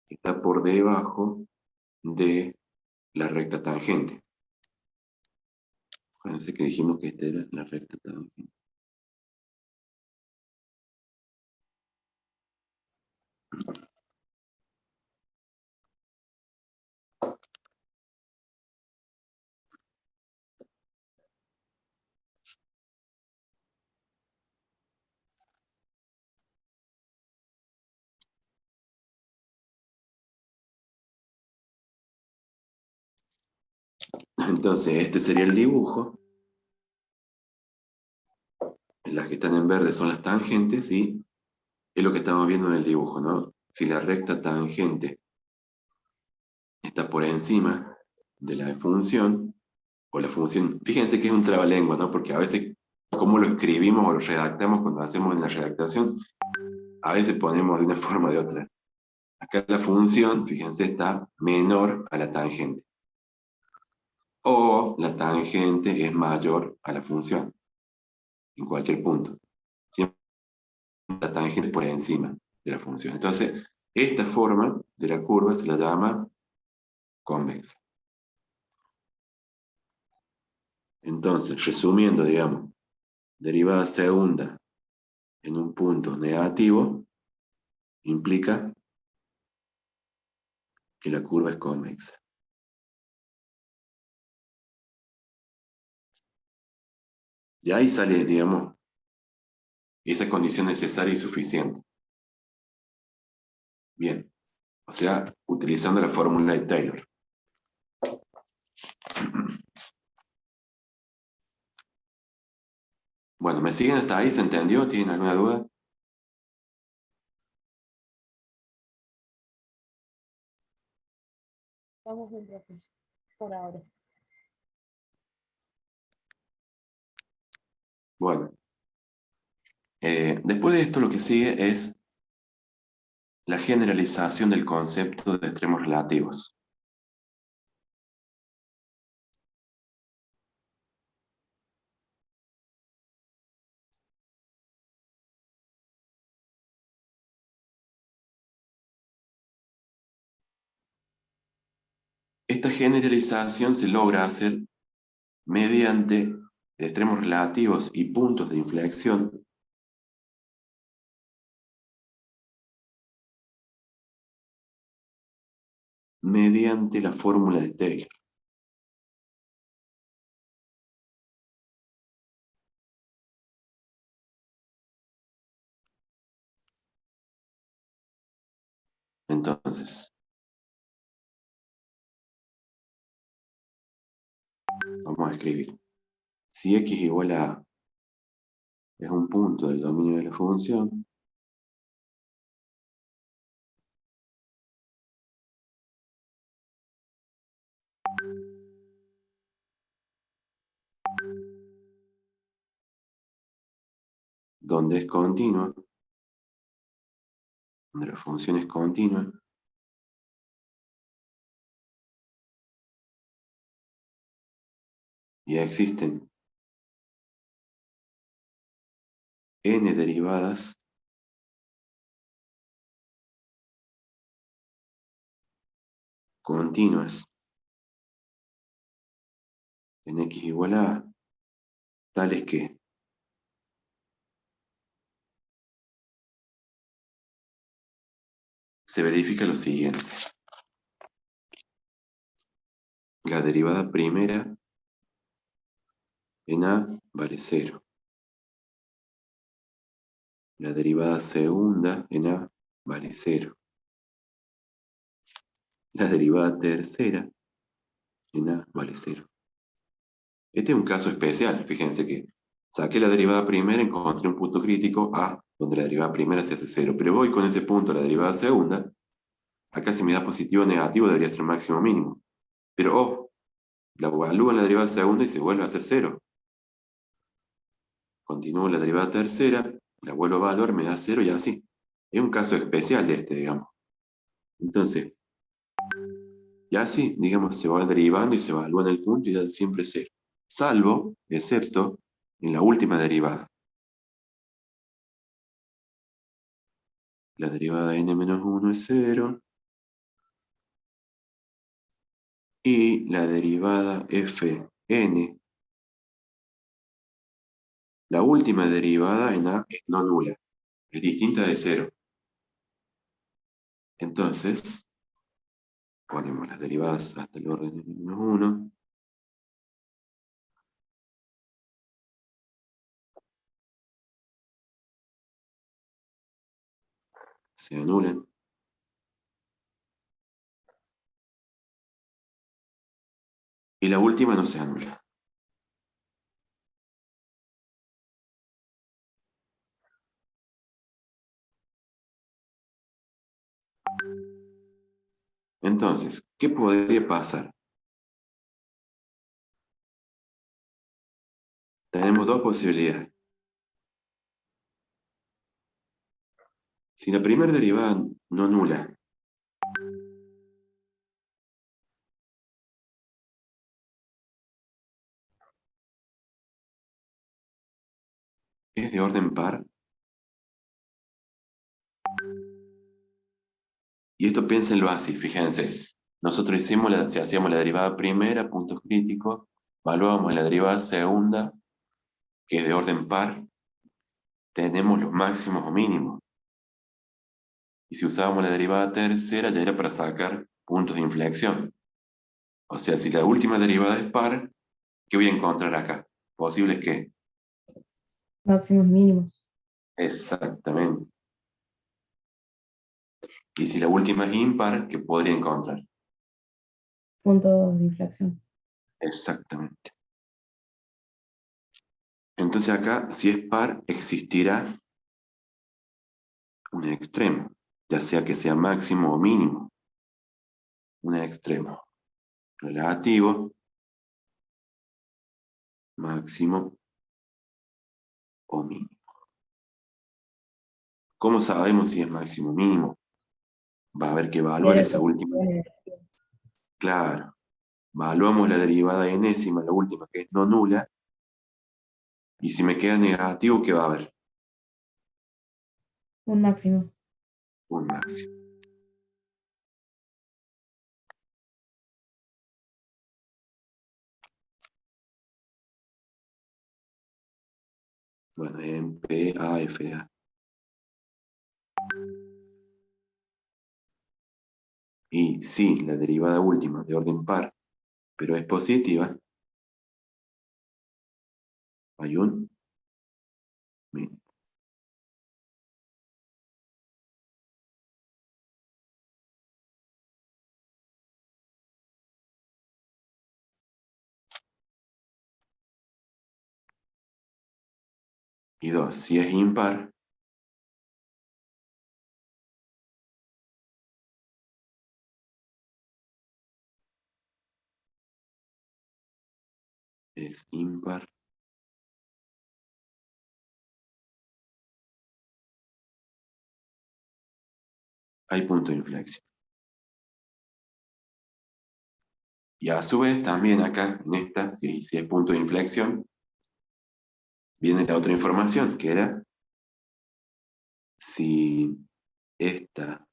está por debajo de la recta tangente. Fíjense que dijimos que esta era la recta tangente. Entonces, este sería el dibujo. Las que están en verde son las tangentes y es lo que estamos viendo en el dibujo, ¿no? Si la recta tangente está por encima de la función, o la función, fíjense que es un trabalengua, ¿no? Porque a veces, como lo escribimos o lo redactamos cuando hacemos en la redactación, a veces ponemos de una forma o de otra. Acá la función, fíjense, está menor a la tangente. O la tangente es mayor a la función, en cualquier punto. Siempre la tangente por encima de la función. Entonces, esta forma de la curva se la llama convexa. Entonces, resumiendo, digamos, derivada segunda en un punto negativo implica que la curva es convexa. Y ahí sale, digamos, esa condición necesaria y suficiente. Bien, o sea, utilizando la fórmula de Taylor. Bueno, ¿me siguen hasta ahí? ¿Se entendió? ¿Tienen alguna duda? Vamos bien, profe, por ahora. Bueno, después de esto lo que sigue es la generalización del concepto de extremos relativos. Esta generalización se logra hacer mediante extremos relativos y puntos de inflexión mediante la fórmula de Taylor. Entonces, vamos a escribir. Si x igual a A es un punto del dominio de la función, donde es continua, donde la función es continua, y existen n derivadas continuas en x igual a A, tales que se verifica lo siguiente. La derivada primera en A vale 0. La derivada segunda en A vale 0. La derivada tercera en A vale 0. Este es un caso especial. Fíjense que saqué la derivada primera, encontré un punto crítico A, donde la derivada primera se hace 0. Pero voy con ese punto a la derivada segunda. Acá si me da positivo o negativo debería ser máximo o mínimo. Pero, la evalúo en la derivada segunda y se vuelve a hacer 0. Continúo la derivada tercera, la vuelvo a evaluar, me da 0 y así. Es un caso especial de este, digamos. Entonces, ya así, digamos, se va derivando y se evalúa en el punto y da siempre 0. Salvo, excepto, en la última derivada. La derivada de n-1 es 0. Y la derivada fn, la última derivada en A es no nula, es distinta de 0. Entonces, ponemos las derivadas hasta el orden de n-1. Se anulan. Y la última no se anula. Entonces, ¿Qué podría pasar? Tenemos dos posibilidades. Si la primera derivada no nula es de orden par, y esto piénsenlo así, fíjense. Nosotros si hacíamos la derivada primera, puntos críticos, evaluábamos la derivada segunda, que es de orden par, tenemos los máximos o mínimos. Y si usábamos la derivada tercera, ya era para sacar puntos de inflexión. O sea, si la última derivada es par, ¿qué voy a encontrar acá? Posibles que. Máximos mínimos. Exactamente. Y si la última es impar, ¿qué podría encontrar? Puntos de inflexión. Exactamente. Entonces acá, si es par, existirá un extremo, ya sea que sea máximo o mínimo. Un extremo relativo, máximo o mínimo. ¿Cómo sabemos si es máximo o mínimo? Va a haber que Si evaluar era esa última. positivo o negativo. Claro, evaluamos la derivada enésima, la última, que es no nula, y si me queda negativo, ¿qué va a haber? Un máximo. Un máximo. Bueno, en P, A, F, A. Y sí, la derivada última de orden par, pero es positiva, hay un mínimo. Y dos, si es impar, es impar, hay punto de inflexión. Y a su vez también acá, en esta, si es punto de inflexión, viene la otra información, que era si esta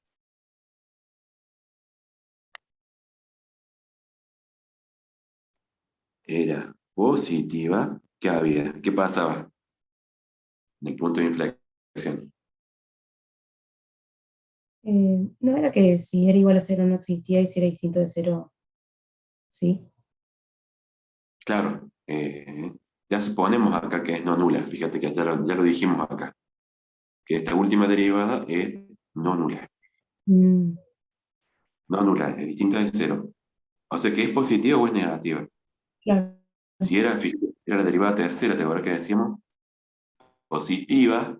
era positiva, ¿qué había? ¿Qué pasaba en el punto de inflexión? No era que si era igual a cero no existía y si era distinto de cero, sí. Claro, ya suponemos acá que es no nula, fíjate que ya lo dijimos acá, que esta última derivada es no nula. Mm, No nula, es distinta de cero. O sea que es positiva o es negativa. claro. Si era, fíjate, era la derivada tercera, ¿te acuerdas que decíamos? Positiva,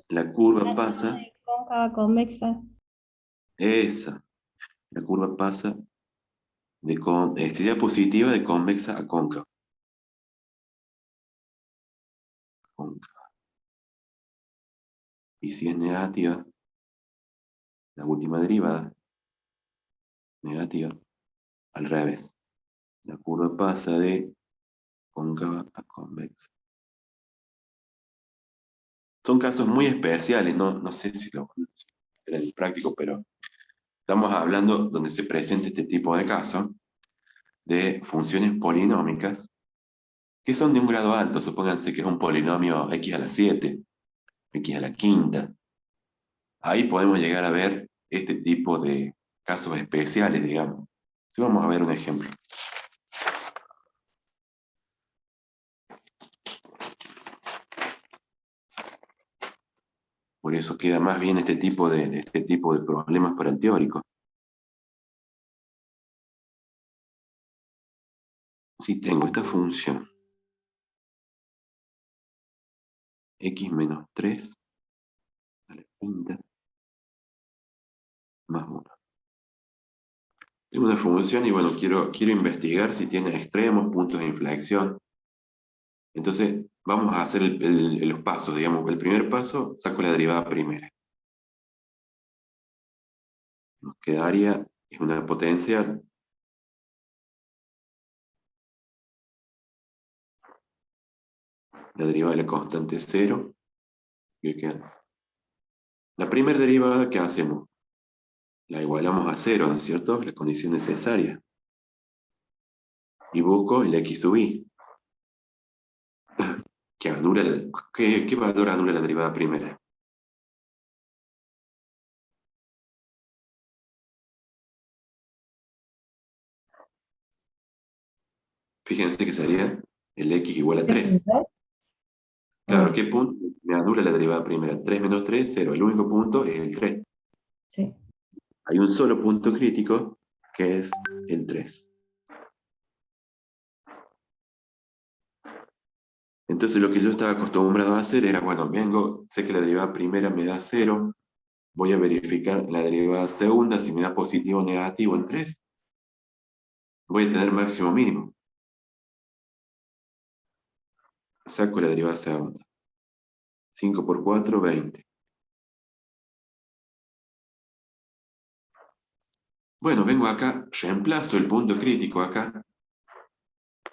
la curva pasa, Cóncava, convexa. esa, la curva pasa sería positiva de convexa a cóncava. Cóncava. Y si es negativa, la última derivada, negativa, al revés. La curva pasa de cóncava a convexa. Son casos muy especiales, no sé si lo era el práctico, pero estamos hablando donde se presenta este tipo de casos de funciones polinómicas que son de un grado alto. Supónganse que es un polinomio x a la 7, x a la quinta. Ahí podemos llegar a ver este tipo de casos especiales, digamos. Si vamos a ver un ejemplo. Por eso queda más bien este tipo de problemas para el teórico. Si tengo esta función x menos 3 a la quinta más 1. Tengo una función y bueno, quiero investigar si tiene extremos, puntos de inflexión. Entonces, vamos a hacer los pasos, digamos. El primer paso, saco la derivada primera. Nos quedaría, es una potencial. La derivada de la constante es cero. ¿Qué queda? La primera derivada, ¿qué hacemos? La igualamos a cero, ¿no es cierto? La condición necesaria. Y busco el x sub i, que anula ¿qué valor anula la derivada primera? Fíjense que sería el x igual a 3. Claro, ¿qué punto me anula la derivada primera? 3 menos 3, 0. El único punto es el 3. Sí. Hay un solo punto crítico, que es el 3. Entonces lo que yo estaba acostumbrado a hacer era, bueno, sé que la derivada primera me da 0, voy a verificar la derivada segunda, si me da positivo o negativo en 3, voy a tener máximo mínimo. Saco la derivada segunda. 5 por 4, 20. Bueno, vengo acá, reemplazo el punto crítico acá,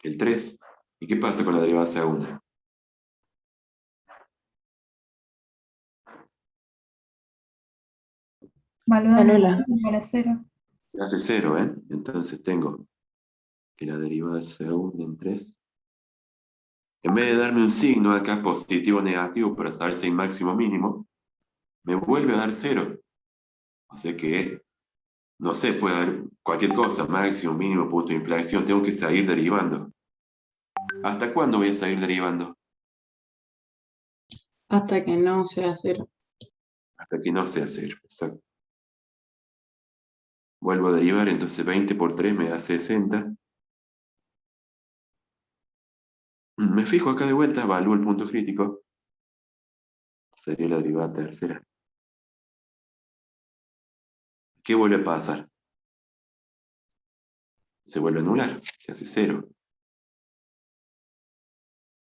el 3. ¿Y qué pasa con la derivada segunda? Valor Anula. igual a cero. Se hace 0, ¿eh? Entonces tengo que la derivada segunda en 3. En vez de darme un signo acá, positivo o negativo, para saber si hay máximo o mínimo, me vuelve a dar 0. O sea que, no sé, puede haber cualquier cosa, máximo, mínimo, punto de inflexión, tengo que seguir derivando. ¿Hasta cuándo voy a seguir derivando? Hasta que no sea cero. Hasta que no sea 0, exacto. Vuelvo a derivar, entonces 20 por 3 me da 60. Me fijo acá de vuelta, evalúo el punto crítico. Sería la derivada tercera. ¿Qué vuelve a pasar? Se vuelve a anular, se hace 0.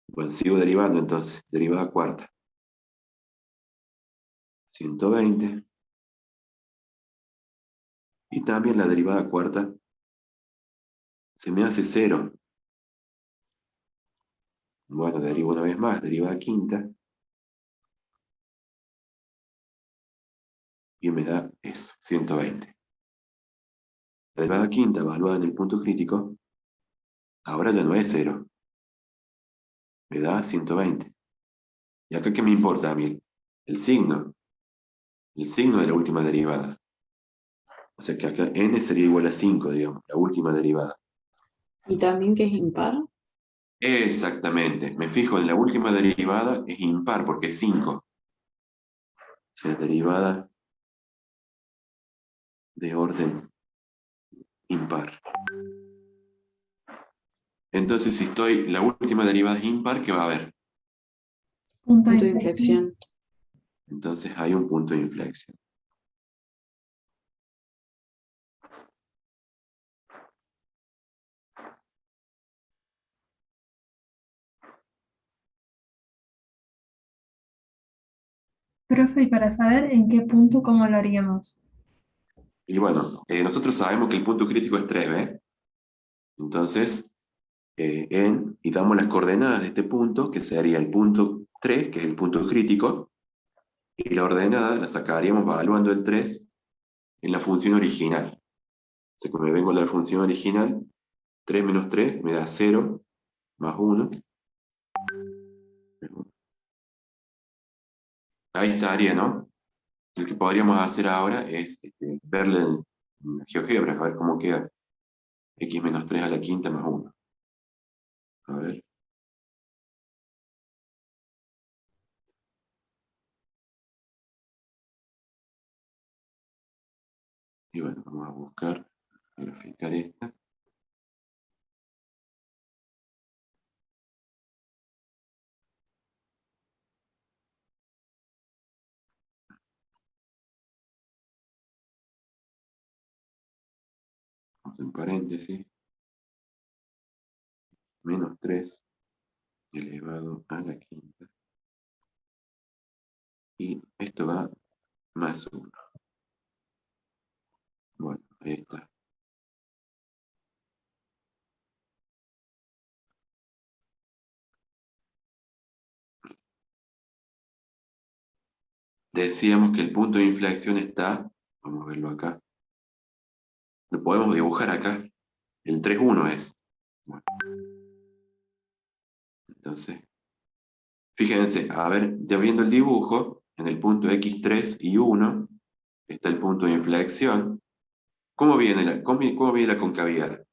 Bueno, sigo derivando entonces, derivada cuarta. 120. Y también la derivada cuarta se me hace 0. Bueno, derivo una vez más, derivada quinta. Y me da eso, 120. La derivada quinta evaluada en el punto crítico, ahora ya no es 0. Me da 120. ¿Y acá qué me importa a mí? El signo. El signo de la última derivada. O sea que acá n sería igual a 5, digamos, la última derivada. Y también que es impar. Exactamente. Me fijo en la última derivada, es impar porque es 5. O sea, derivada de orden impar. Entonces, si la última derivada es impar, ¿qué va a haber? Punto de Punto de inflexión. inflexión. Entonces hay un punto de inflexión. Profe, y para saber en qué punto, ¿cómo lo haríamos? Y bueno, nosotros sabemos que el punto crítico es 3, ¿ves? Entonces, y damos las coordenadas de este punto, que sería el punto 3, que es el punto crítico, y la ordenada la sacaríamos evaluando el 3 en la función original. O sea, cuando me vengo a la función original, 3 menos 3 me da 0, más 1. Ahí estaría, ¿no? Lo que podríamos hacer ahora es verle en la GeoGebra, a ver cómo queda. X menos 3 a la quinta más 1. A ver. Y bueno, vamos a buscar, graficar esta. ponemos en paréntesis, menos 3 elevado a la quinta. Y esto va más 1. Bueno, ahí está. Decíamos que el punto de inflexión está, vamos a verlo acá, lo podemos dibujar acá, el 3,1 es. Bueno, entonces, fíjense, a ver, ya viendo el dibujo, en el punto X3 y 1, está el punto de inflexión. ¿Cómo viene la concavidad?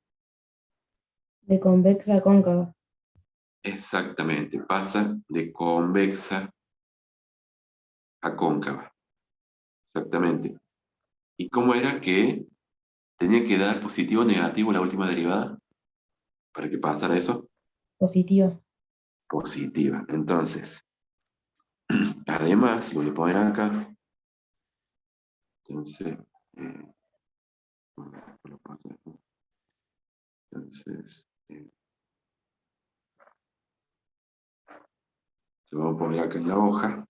De convexa a cóncava. Exactamente, pasa de convexa a cóncava. Exactamente. ¿Y cómo era que tenía que dar positivo o negativo la última derivada para que pasara eso? Positiva. Positiva. Entonces, además, lo voy a poner acá. Entonces, se va a poner acá en la hoja.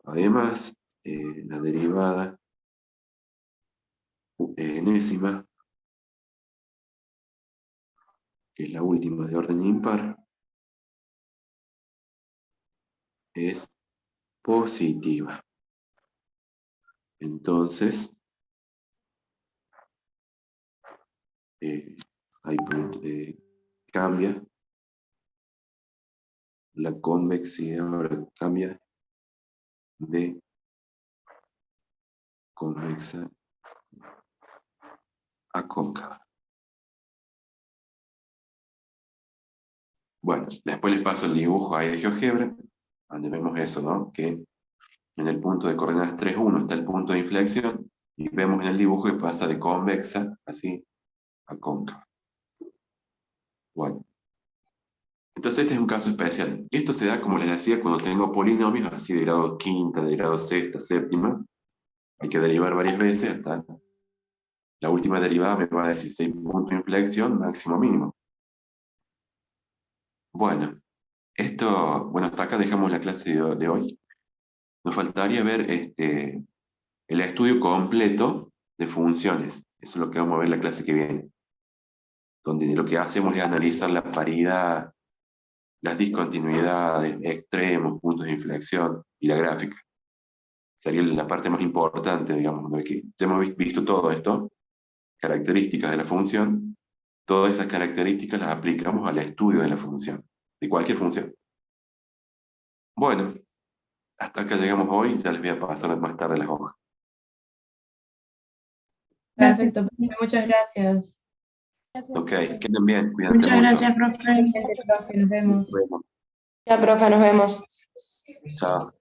Además, la derivada enésima, que es la última de orden impar, es positiva. Entonces, cambia la convexidad, ahora cambia de convexa a cóncava. Bueno, después les paso el dibujo ahí de GeoGebra, donde vemos eso, ¿no? Que en el punto de coordenadas 3,1 está el punto de inflexión, y vemos en el dibujo que pasa de convexa, así, a cóncava. Bueno. Entonces este es un caso especial. Esto se da, como les decía, cuando tengo polinomios así de grado quinta, de grado sexta, séptima. Hay que derivar varias veces hasta la última derivada me va a decir si hay punto de inflexión, máximo mínimo. Bueno, hasta acá dejamos la clase de hoy. Nos faltaría ver el estudio completo de funciones. Eso es lo que vamos a ver la clase que viene. Donde lo que hacemos es analizar la paridad, las discontinuidades, extremos, puntos de inflexión y la gráfica. Sería la parte más importante, digamos, de que ya hemos visto todo esto, características de la función, todas esas características las aplicamos al estudio de la función, de cualquier función. Bueno, hasta acá llegamos hoy, ya les voy a pasar más tarde las hojas. Gracias. Perfecto, muchas gracias. Ok, queden bien, cuídense Muchas mucho. gracias, profe. Profe, nos vemos. Nos vemos. Ya, profe, nos vemos. Chao.